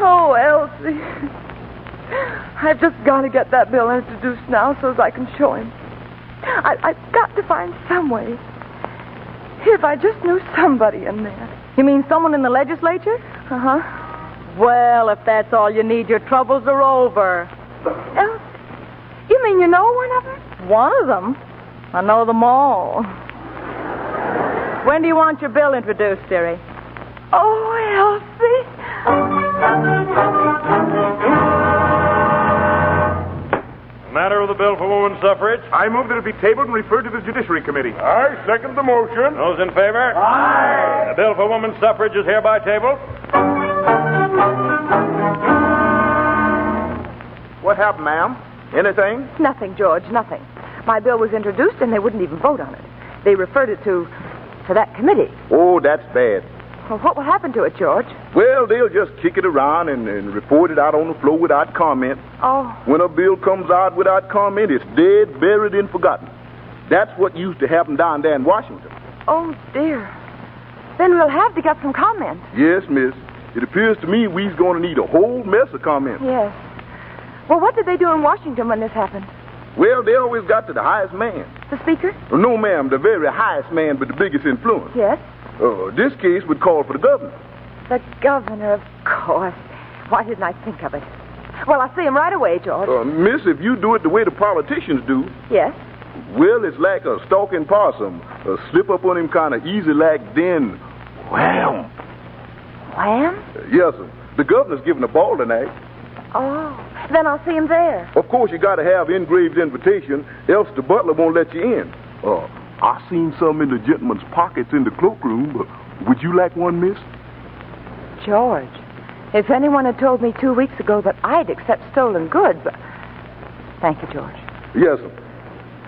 Oh, Elsie. I've just got to get that bill introduced now so as I can show him. I've got to find some way. If I just knew somebody in there. You mean someone in the legislature? Uh-huh. Well, if that's all you need, your troubles are over. Elsie, you mean you know one of them? One of them? I know them all. When do you want your bill introduced, dearie? Oh, Elsie. Matter of the bill for women's suffrage. I move that it be tabled and referred to the Judiciary Committee. I second the motion. Those in favor? Aye. The bill for women's suffrage is hereby tabled. What happened, ma'am? Anything? Nothing, George, nothing. My bill was introduced and they wouldn't even vote on it. They referred it to that committee. Oh, that's bad. Well, what will happen to it, George? Well, they'll just kick it around and report it out on the floor without comment. Oh. When a bill comes out without comment, it's dead, buried, and forgotten. That's what used to happen down there in Washington. Oh, dear. Then we'll have to get some comment. Yes, miss. It appears to me we's going to need a whole mess of comment. Yes. Well, what did they do in Washington when this happened? Well, they always got to the highest man. The speaker? No, ma'am, the very highest man with the biggest influence. Yes. This case would call for the governor. The governor, of course. Why didn't I think of it? Well, I'll see him right away, George. Miss, if you do it the way the politicians do... Yes? Well, it's like a stalking possum. Slip up on him kind of easy like then... Wham! Wham? Yes, sir. The governor's giving a ball tonight. Oh, then I'll see him there. Of course, you got to have engraved invitation, else the butler won't let you in. I seen some in the gentleman's pockets in the cloakroom, but would you like one, miss? George, if anyone had told me 2 weeks ago that I'd accept stolen goods... Thank you, George. Yes, sir.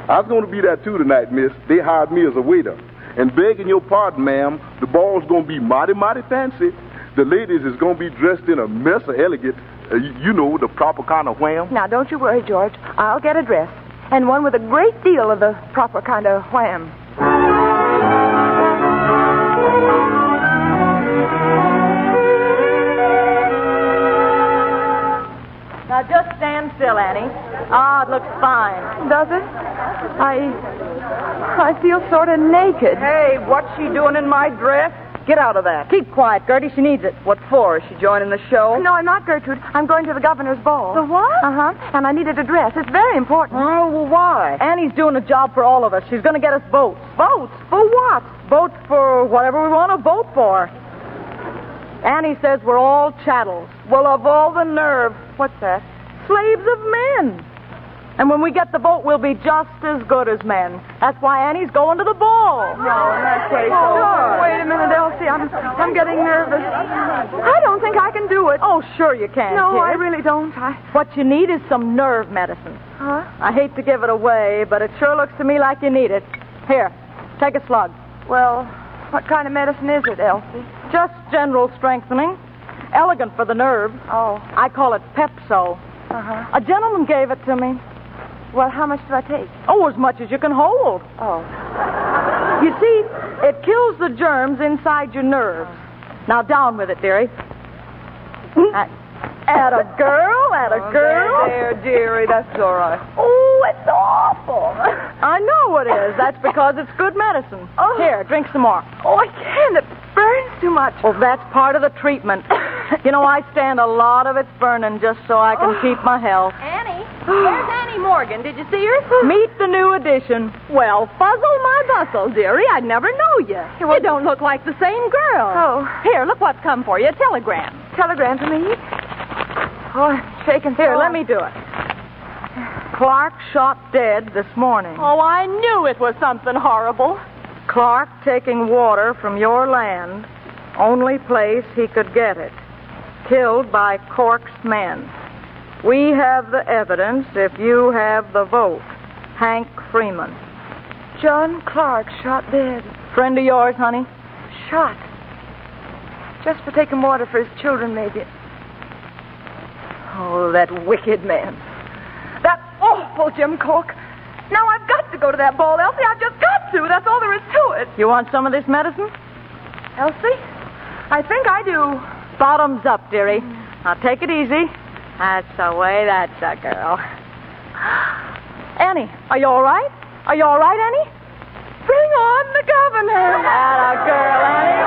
I was going to be there, too, tonight, miss. They hired me as a waiter. And begging your pardon, ma'am, the ball's going to be mighty, mighty fancy. The ladies is going to be dressed in a mess of elegant, you know, the proper kind of wham. Now, don't you worry, George. I'll get a dress. And one with a great deal of the proper kind of wham. Now, just stand still, Annie. Ah, it looks fine. Does it? I feel sort of naked. Hey, what's she doing in my dress? Get out of that. Keep quiet, Gertie. She needs it. What for? Is she joining the show? No, I'm not, Gertrude. I'm going to the governor's ball. The what? Uh-huh. And I needed a dress. It's very important. Oh, well, why? Annie's doing a job for all of us. She's going to get us votes. Votes? For what? Votes for whatever we want to vote for. Annie says we're all chattels. Well, of all the nerve. What's that? Slaves of men. And when we get the vote, we'll be just as good as men. That's why Annie's going to the ball. No, in that case, Oh, wait a minute, Elsie. I'm getting nervous. I don't think I can do it. Oh, sure you can, No, kid. I really don't. What you need is some nerve medicine. Huh? I hate to give it away, but it sure looks to me like you need it. Here, take a slug. Well, what kind of medicine is it, Elsie? Just general strengthening. Elegant for the nerves. Oh. I call it Pepso. Uh-huh. A gentleman gave it to me. Well, how much do I take? Oh, as much as you can hold. Oh. You see, it kills the germs inside your nerves. Now, down with it, dearie. Atta girl, atta girl. There, dearie, that's all right. Oh, it's awful. I know it is. That's because it's good medicine. Oh. Here, drink some more. Oh, I can't. It burns too much. Well, that's part of the treatment. You know, I stand a lot of its burning just so I can keep my health. Annie? Where's Annie Morgan? Did you see her? Meet the new addition. Well, fuzzle my bustle, dearie. I'd never know you. You don't look like the same girl. Oh. Here, look what's come for you. A telegram. Telegram to me? Oh, I'm shaking. Here, let me do it. Clark shot dead this morning. Oh, I knew it was something horrible. Clark taking water from your land, only place he could get it. Killed by Cork's men. We have the evidence if you have the vote. Hank Freeman. John Clark shot dead. Friend of yours, honey? Shot. Just for taking water for his children, maybe. Oh, that wicked man. That awful Jim Cork. Now I've got to go to that ball, Elsie. I've just got to. That's all there is to it. You want some of this medicine? Elsie? I think I do. Bottoms up, dearie. Now take it easy. That's the way. That's a girl. Annie, are you all right? Are you all right, Annie? Bring on the governor. Atta girl, Annie.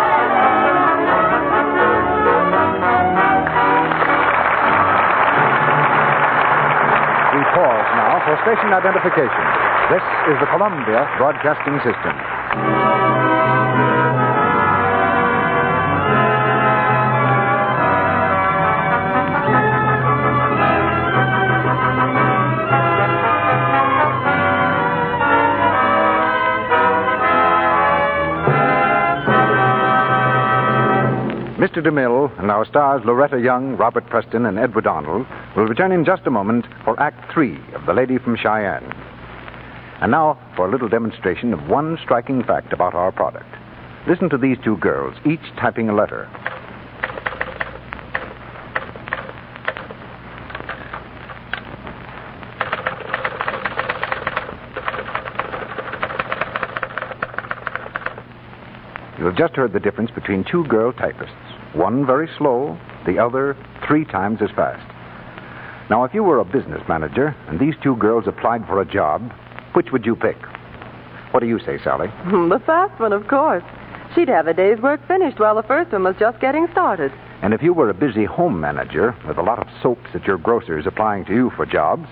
We pause now for station identification. This is the Columbia Broadcasting System. Mr. DeMille and our stars Loretta Young, Robert Preston, and Edward Arnold will return in just a moment for Act 3 of The Lady from Cheyenne. And now for a little demonstration of one striking fact about our product. Listen to these two girls, each typing a letter. You have just heard the difference between two girl typists. One very slow, the other 3 times as fast. Now, if you were a business manager and these two girls applied for a job, which would you pick? What do you say, Sally? The fast one, of course. She'd have a day's work finished while the first one was just getting started. And if you were a busy home manager with a lot of soaps at your grocer's applying to you for jobs,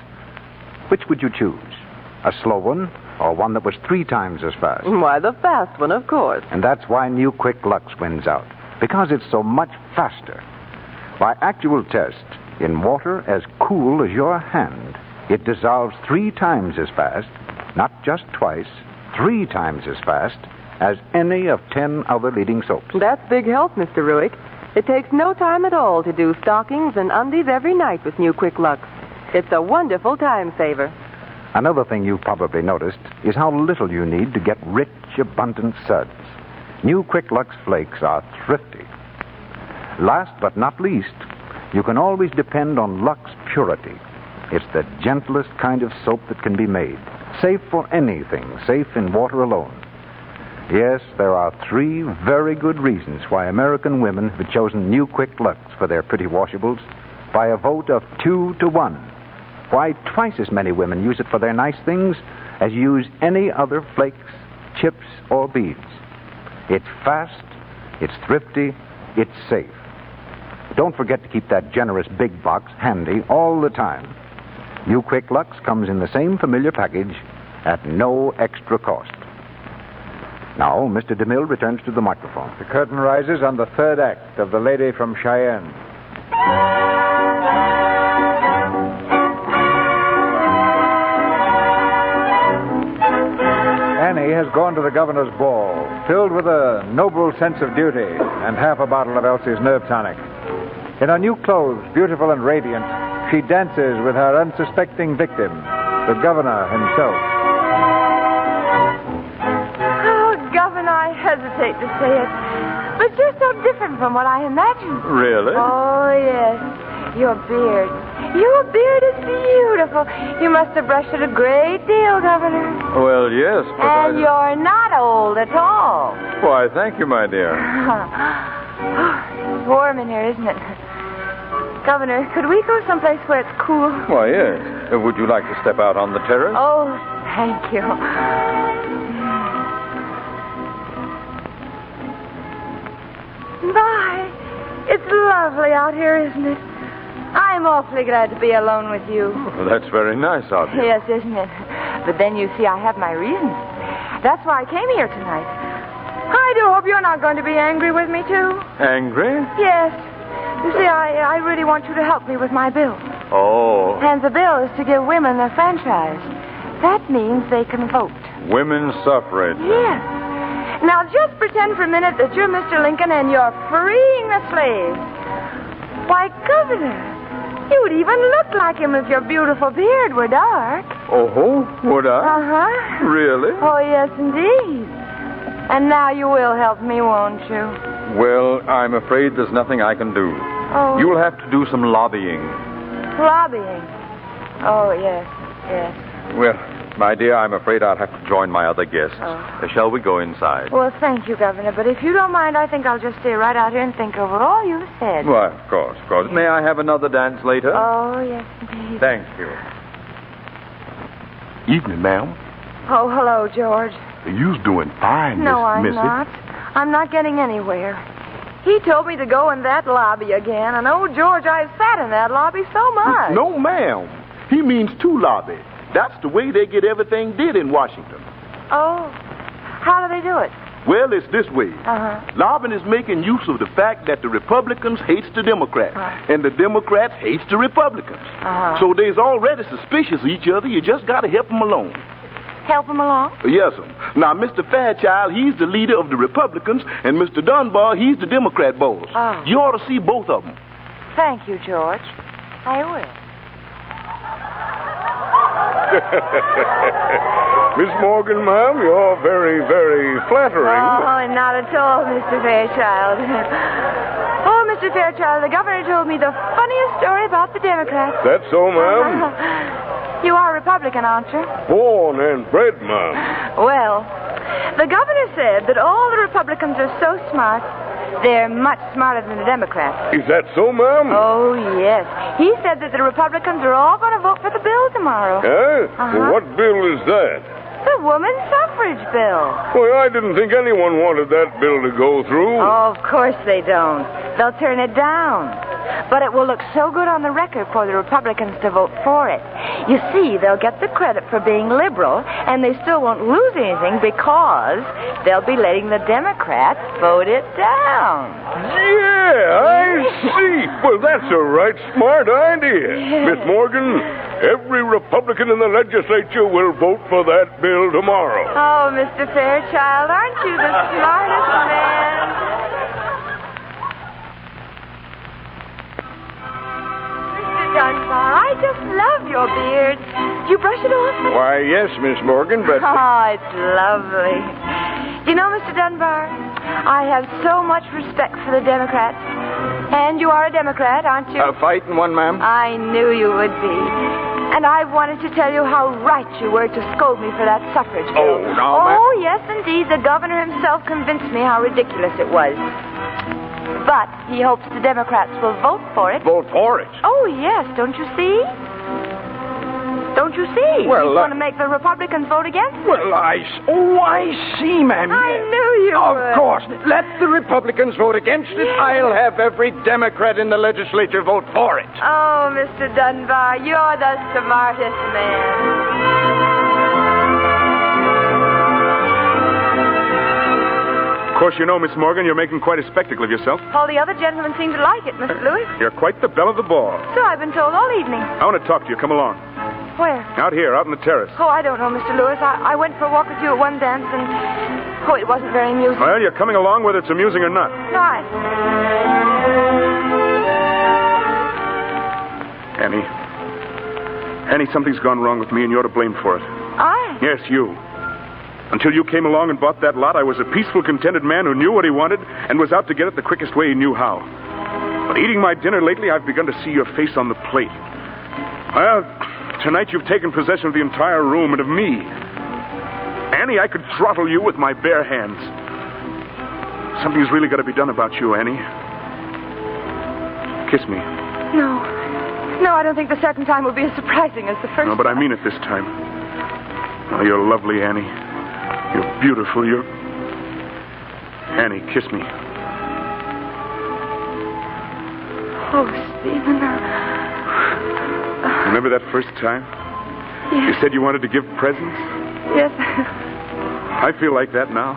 which would you choose? A slow one or one that was 3 times as fast? Why, the fast one, of course. And that's why New Quick Lux wins out. Because it's so much faster. By actual test, in water as cool as your hand, it dissolves 3 times as fast, not just twice, 3 times as fast as any of 10 other leading soaps. That's big help, Mr. Ruick. It takes no time at all to do stockings and undies every night with New Quick Lux. It's a wonderful time saver. Another thing you've probably noticed is how little you need to get rich, abundant suds. New Quick Lux flakes are thrifty. Last but not least, you can always depend on Lux Purity. It's the gentlest kind of soap that can be made. Safe for anything, safe in water alone. Yes, there are 3 very good reasons why American women have chosen New Quick Lux for their pretty washables by a vote of 2 to 1. Why twice as many women use it for their nice things as use any other flakes chips or beads. It's fast, it's thrifty, it's safe. Don't forget to keep that generous big box handy all the time. New Quick Lux comes in the same familiar package at no extra cost. Now, Mr. DeMille returns to the microphone. The curtain rises on the third act of The Lady from Cheyenne. Annie has gone to the governor's ball, filled with a noble sense of duty and half a bottle of Elsie's nerve tonic. In her new clothes, beautiful and radiant, she dances with her unsuspecting victim, the governor himself. Oh, Governor, I hesitate to say it, but you're so different from what I imagined. Really? Oh, yes. Your beard. Your beard is beautiful. You must have brushed it a great deal, Governor. Well, yes, but And you're not old at all. Why, thank you, my dear. It's warm in here, isn't it? Governor, could we go someplace where it's cool? Why, yes. Would you like to step out on the terrace? Oh, thank you. Bye. It's lovely out here, isn't it? I'm awfully glad to be alone with you. Well, that's very nice of you. Yes, isn't it? But then you see, I have my reasons. That's why I came here tonight. I do hope you're not going to be angry with me, too. Angry? Yes. You see, I really want you to help me with my bill. Oh. And the bill is to give women their franchise. That means they can vote. Women's suffrage. Yes. Now, just pretend for a minute that you're Mr. Lincoln and you're freeing the slaves. Why, Governor, you would even look like him if your beautiful beard were dark. Oh, would I? Uh-huh. Really? Oh, yes, indeed. And now you will help me, won't you? Well, I'm afraid there's nothing I can do. Oh. You'll have to do some lobbying. Lobbying? Oh, yes, yes. Well, my dear, I'm afraid I'll have to join my other guests. Oh. Shall we go inside? Well, thank you, Governor, but if you don't mind, I think I'll just stay right out here and think over all you've said. Why, of course, of course. May I have another dance later? Oh, yes, indeed. Thank you. Evening, ma'am. Oh, hello, George. You's doing fine, No, I'm Missy. not. I'm not getting anywhere. He told me to go in that lobby again, and oh, George, I've sat in that lobby so much. No, ma'am. He means to lobby. That's the way they get everything did in Washington. Oh, how do they do it? Well, it's this way. Uh-huh. Lobbying is making use of the fact that the Republicans hates the Democrats, and the Democrats hates the Republicans. Uh-huh. So they's already suspicious of each other. You just got to help them along. Help him along? Yes, sir. Now, Mr. Fairchild, he's the leader of the Republicans, and Mr. Dunbar, he's the Democrat boss. Oh. You ought to see both of them. Thank you, George. I will. Miss Morgan, ma'am, you're very, very flattering. Oh, not at all, Mr. Fairchild. Oh, Mr. Fairchild, the governor told me the funniest story about the Democrats. That's so, ma'am? You are Republican, aren't you? Born and bred, ma'am. Well, the governor said that all the Republicans are so smart, they're much smarter than the Democrats. Is that so, ma'am? Oh, yes. He said that the Republicans are all going to vote for the bill tomorrow. Eh? Well, what bill is that? The woman's suffrage bill. Well, I didn't think anyone wanted that bill to go through. Oh, of course they don't. They'll turn it down. But it will look so good on the record for the Republicans to vote for it. You see, they'll get the credit for being liberal, and they still won't lose anything because they'll be letting the Democrats vote it down. Yeah, I see. Well, that's a right smart idea. Miss Morgan, every Republican in the legislature will vote for that bill tomorrow. Oh, Mr. Fairchild, aren't you the smartest man? Dunbar, I just love your beard. You brush it often? Why, yes, Miss Morgan, but... Oh, it's lovely. You know, Mr. Dunbar, I have so much respect for the Democrats. And you are a Democrat, aren't you? A fighting one, ma'am? I knew you would be. And I wanted to tell you how right you were to scold me for that suffrage bill. Oh, no, ma'am. Oh, yes, indeed. The governor himself convinced me how ridiculous it was. But he hopes the Democrats will vote for it. Vote for it? Oh, yes, don't you see? Don't you see? Well, He's going to make the Republicans vote against it. Well, I see, ma'am. I knew you Of would. course. Let the Republicans vote against it. I'll have every Democrat in the legislature vote for it. Oh, Mr. Dunbar, you're the smartest man. Of course, you know, Miss Morgan, you're making quite a spectacle of yourself. All the other gentlemen seem to like it, Mr. Lewis. You're quite the belle of the ball. So I've been told all evening. I want to talk to you. Come along. Where? Out here, out on the terrace. Oh, I don't know, Mr. Lewis. I went for a walk with you at one dance, and... Oh, it wasn't very amusing. Well, you're coming along whether it's amusing or not. No, Annie, something's gone wrong with me, and you're to blame for it. I? Yes, you. Until you came along and bought that lot, I was a peaceful, contented man who knew what he wanted and was out to get it the quickest way he knew how. But eating my dinner lately, I've begun to see your face on the plate. Well, tonight you've taken possession of the entire room and of me. Annie, I could throttle you with my bare hands. Something's really got to be done about you, Annie. Kiss me. No. No, I don't think the second time will be as surprising as the first. No, but I mean it this time. Oh, you're lovely, Annie. You're beautiful. Annie, kiss me. Oh, Stephen. Remember that first time? Yes. You said you wanted to give presents? Yes. I feel like that now.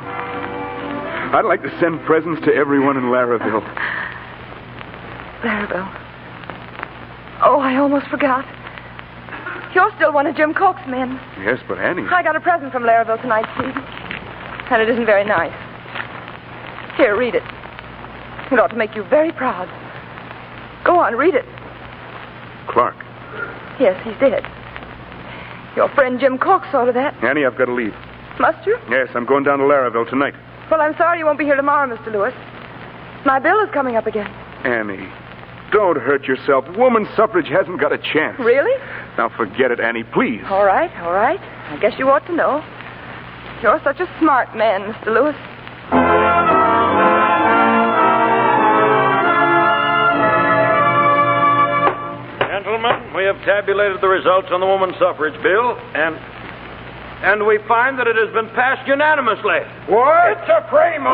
I'd like to send presents to everyone in Laraville. Laraville. Oh, I almost forgot. You're still one of Jim Cork's men. Yes, but Annie... I got a present from Laraville tonight, Steve. And it isn't very nice. Here, read it. It ought to make you very proud. Go on, read it. Clark. Yes, he's dead. Your friend Jim Cork saw to that. Annie, I've got to leave. Must you? Yes, I'm going down to Laraville tonight. Well, I'm sorry you won't be here tomorrow, Mr. Lewis. My bill is coming up again. Annie, don't hurt yourself. Woman suffrage hasn't got a chance. Really? Now forget it, Annie, please. All right. I guess you ought to know. You're such a smart man, Mr. Lewis. Gentlemen, we have tabulated the results on the woman suffrage bill, and we find that it has been passed unanimously. What? It's a frame.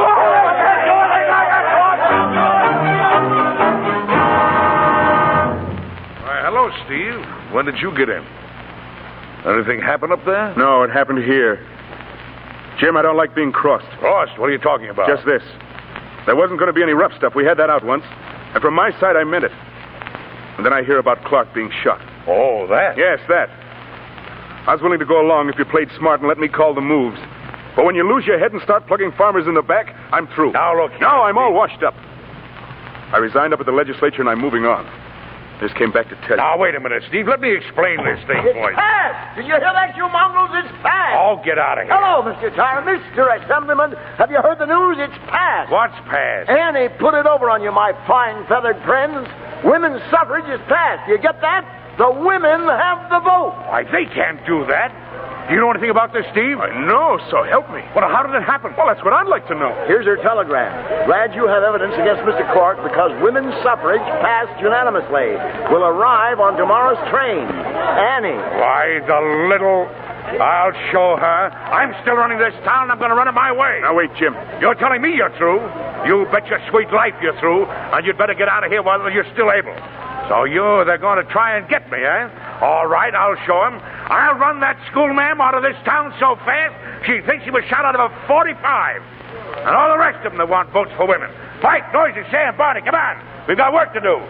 Hello, Steve. When did you get in? Anything happen up there? No, it happened here. Jim, I don't like being crossed. Crossed? What are you talking about? Just this. There wasn't going to be any rough stuff. We had that out once. And from my side, I meant it. And then I hear about Clark being shot. Oh, that? Yes, that. I was willing to go along if you played smart and let me call the moves. But when you lose your head and start plugging farmers in the back, I'm through. Now, look here, No, I'm all washed up. I resigned up at the legislature and I'm moving on. Just came back to tell you. Now, wait a minute, Steve. Let me explain this thing for you. Passed! Did you hear that, you mongrels? It's passed! Oh, get out of here. Hello, Mr. Tyre. Mr. Assemblyman, have you heard the news? It's passed. What's passed? Annie, put it over on you, my fine feathered friends. Women's suffrage is passed. You get that? The women have the vote. Why, they can't do that. Do you know anything about this, Steve? No, so help me. Well, how did it happen? Well, that's what I'd like to know. Here's her telegram. Glad you have evidence against Mr. Cork because women's suffrage passed unanimously. Will arrive on tomorrow's train. Annie. Why, the little... I'll show her. I'm still running this town, and I'm going to run it my way. Now, wait, Jim. You're telling me you're through? You bet your sweet life you're through, and you'd better get out of here while you're still able. So they're going to try and get me, eh? All right, I'll show them. I'll run that schoolma'am out of this town so fast, she thinks she was shot out of a .45. And all the rest of them that want votes for women. Fight, noisy, Sam, Barney, come on. We've got work to do.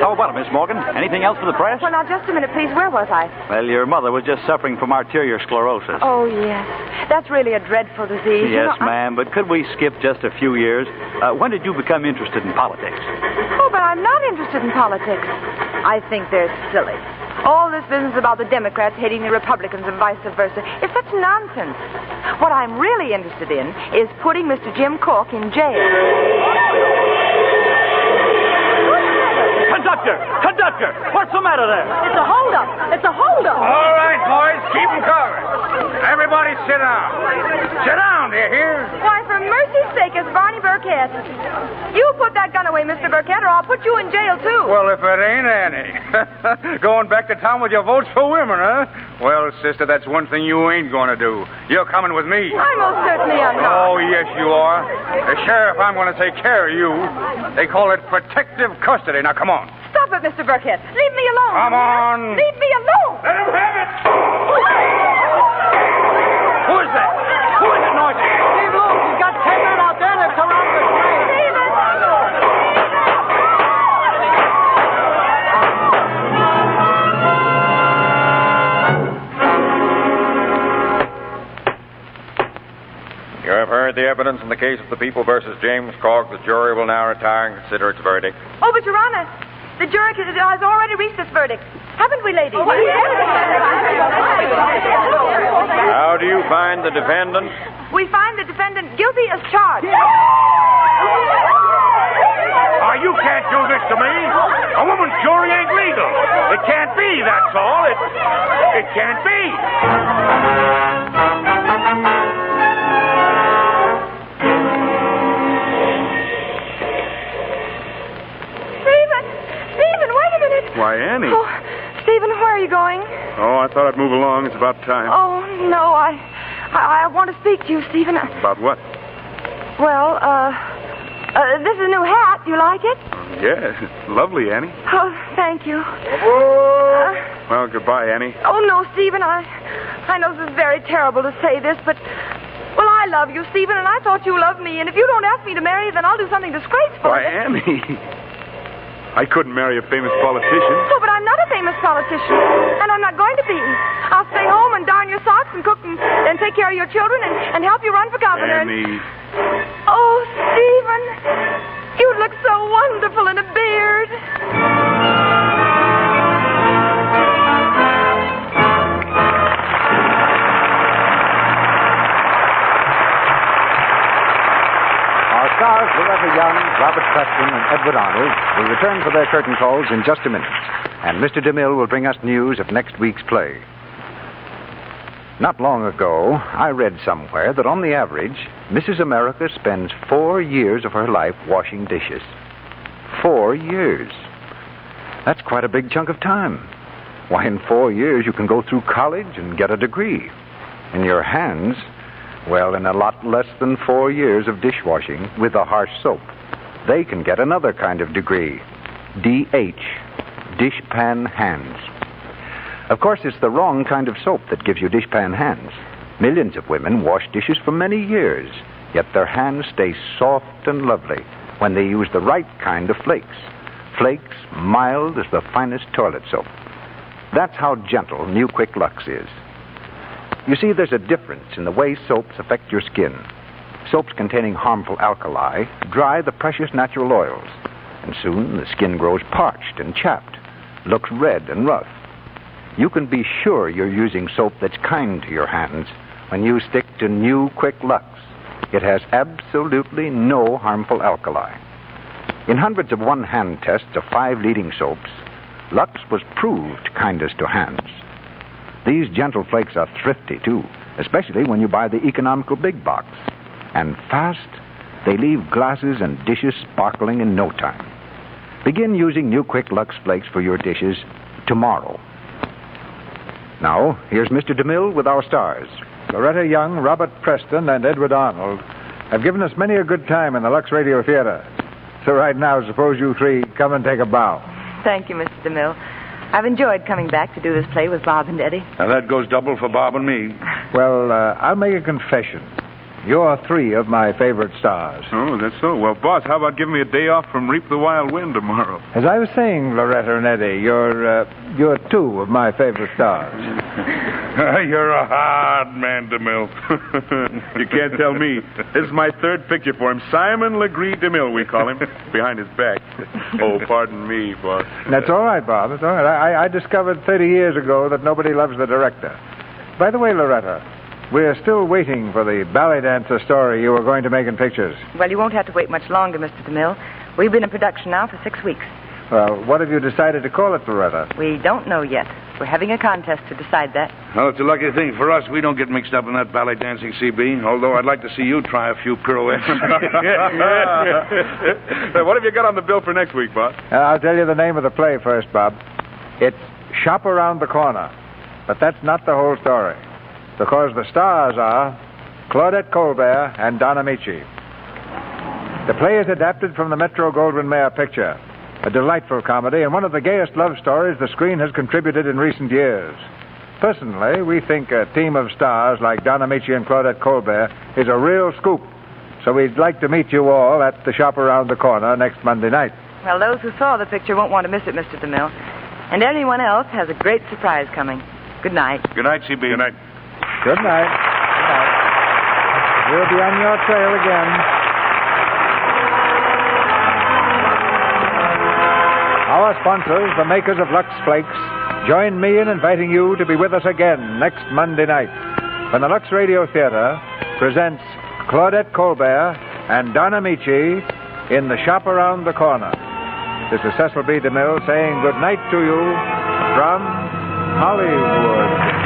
How about it, Miss Morgan? Anything else for the press? Well, now, just a minute, please. Where was I? Well, your mother was just suffering from arterial sclerosis. Oh, yes. That's really a dreadful disease. Yes, ma'am, but could we skip just a few years? When did you become interested in politics? Oh, but I'm not interested in politics. I think they're silly. All this business about the Democrats hating the Republicans and vice versa is such nonsense. What I'm really interested in is putting Mr. Jim Cork in jail. Conductor! What's the matter there? It's a holdup. All right, boys, keep getting covered. Everybody sit down. Sit down, do you hear? Why, for mercy's sake, it's Barney Burkett. You put that gun away, Mr. Burkett, or I'll put you in jail, too. Well, if it ain't Annie. Going back to town with your votes for women, huh? Well, sister, that's one thing you ain't going to do. You're coming with me. I most certainly am not. Oh, yes, you are. The sheriff, I'm going to take care of you. They call it protective custody. Now, come on. Stop it, Mr. Burkett. Leave me alone. Come on. Leave me alone. Let him have it. Who is that? Who is it, Norton? Steve, look, he's got 10 men out there. They've surrounded the train. You have heard the evidence in the case of the People versus James Cork. The jury will now retire and consider its verdict. Oh, but Your Honor, the jury has already reached its verdict. Haven't we, ladies? How do you find the defendant? We find the defendant guilty as charged. Oh, you can't do this to me. A woman's jury ain't legal. It can't be, that's all. It can't be. Stephen, wait a minute. Why, Annie. Oh, Stephen, where are you going? Oh, I thought I'd move along. It's about time. Oh, no, I want to speak to you, Stephen. About what? Well, this is a new hat. You like it? Yes, lovely, Annie. Oh, thank you. Well, goodbye, Annie. Oh, no, Stephen, I know this is very terrible to say this, but, well, I love you, Stephen, and I thought you loved me, and if you don't ask me to marry you, then I'll do something disgraceful. Why, Annie, I couldn't marry a famous politician. Oh, but I'm not a famous politician, and I'm not going to be. I'll stay home and darn your socks and cook and take care of your children and help you run for governor. Annie. Oh, Stephen, you look so wonderful in a beard. Our stars, Loretta Young, Robert Preston, and Edward Arnold, will return for their curtain calls in just a minute. And Mr. DeMille will bring us news of next week's play. Not long ago, I read somewhere that on the average, Mrs. America spends 4 years of her life washing dishes. 4 years. That's quite a big chunk of time. Why, in 4 years, you can go through college and get a degree. In your hands, well, in a lot less than 4 years of dishwashing with a harsh soap, they can get another kind of degree. DH, dishpan hands. Of course, it's the wrong kind of soap that gives you dishpan hands. Millions of women wash dishes for many years, yet their hands stay soft and lovely when they use the right kind of flakes. Flakes mild as the finest toilet soap. That's how gentle New Quick Lux is. You see, there's a difference in the way soaps affect your skin. Soaps containing harmful alkali dry the precious natural oils, and soon the skin grows parched and chapped, looks red and rough. You can be sure you're using soap that's kind to your hands when you stick to New Quick Lux. It has absolutely no harmful alkali. In hundreds of one-hand tests of 5 leading soaps, Lux was proved kindest to hands. These gentle flakes are thrifty, too, especially when you buy the economical big box. And fast, they leave glasses and dishes sparkling in no time. Begin using New Quick Lux flakes for your dishes tomorrow. Now, here's Mr. DeMille with our stars. Loretta Young, Robert Preston, and Edward Arnold have given us many a good time in the Lux Radio Theater. So right now, suppose you three come and take a bow. Thank you, Mr. DeMille. I've enjoyed coming back to do this play with Bob and Eddie. Now, that goes double for Bob and me. Well, I'll make a confession. You're 3 of my favorite stars. Oh, that's so. Well, boss, how about giving me a day off from Reap the Wild Wind tomorrow? As I was saying, Loretta and Eddie, you're 2 of my favorite stars. You're a hard man, DeMille. You can't tell me. This is my 3rd picture for him. Simon Legree DeMille, we call him, behind his back. Oh, pardon me, boss. That's all right, Bob. That's all right. I discovered 30 years ago that nobody loves the director. By the way, Loretta, we're still waiting for the ballet dancer story you were going to make in pictures. Well, you won't have to wait much longer, Mr. DeMille. We've been in production now for 6 weeks. Well, what have you decided to call it, Loretta? We don't know yet. We're having a contest to decide that. Well, it's a lucky thing for us. We don't get mixed up in that ballet dancing, CB. Although I'd like to see you try a few pirouettes. What have you got on the bill for next week, Bob? I'll tell you the name of the play first, Bob. It's Shop Around the Corner. But that's not the whole story. Because the stars are Claudette Colbert and Don Amici. The play is adapted from the Metro-Goldwyn-Mayer picture. A delightful comedy and one of the gayest love stories the screen has contributed in recent years. Personally, we think a team of stars like Don Amici and Claudette Colbert is a real scoop. So we'd like to meet you all at the Shop Around the Corner next Monday night. Well, those who saw the picture won't want to miss it, Mr. DeMille. And anyone else has a great surprise coming. Good night. Good night, CB. Good night. Good night. Good night. We'll be on your trail again. Our sponsors, the makers of Lux Flakes, join me in inviting you to be with us again next Monday night when the Lux Radio Theater presents Claudette Colbert and Don Amici in the Shop Around the Corner. This is Cecil B. DeMille saying good night to you from Hollywood.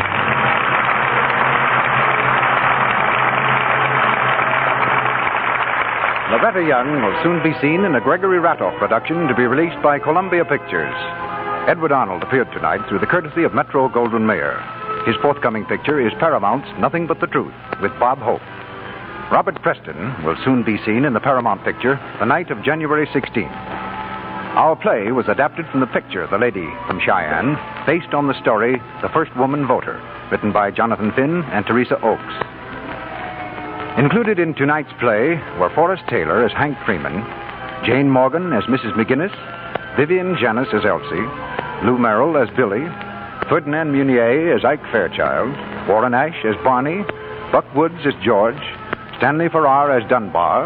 Loretta Young will soon be seen in a Gregory Ratoff production to be released by Columbia Pictures. Edward Arnold appeared tonight through the courtesy of Metro-Goldwyn-Mayer. His forthcoming picture is Paramount's Nothing But the Truth with Bob Hope. Robert Preston will soon be seen in the Paramount picture The Night of January 16th. Our play was adapted from the picture The Lady from Cheyenne, based on the story The First Woman Voter, written by Jonathan Finn and Teresa Oakes. Included in tonight's play were Forrest Taylor as Hank Freeman, Jane Morgan as Mrs. McGinnis, Vivian Janis as Elsie, Lou Merrill as Billy, Ferdinand Munier as Ike Fairchild, Warren Ash as Barney, Buck Woods as George, Stanley Farrar as Dunbar,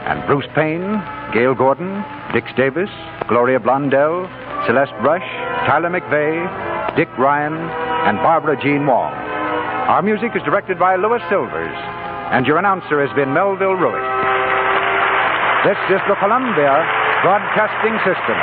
and Bruce Payne, Gail Gordon, Dix Davis, Gloria Blondell, Celeste Rush, Tyler McVeigh, Dick Ryan, and Barbara Jean Wong. Our music is directed by Louis Silvers, and your announcer has been Melville Ruick. This is the Columbia Broadcasting System.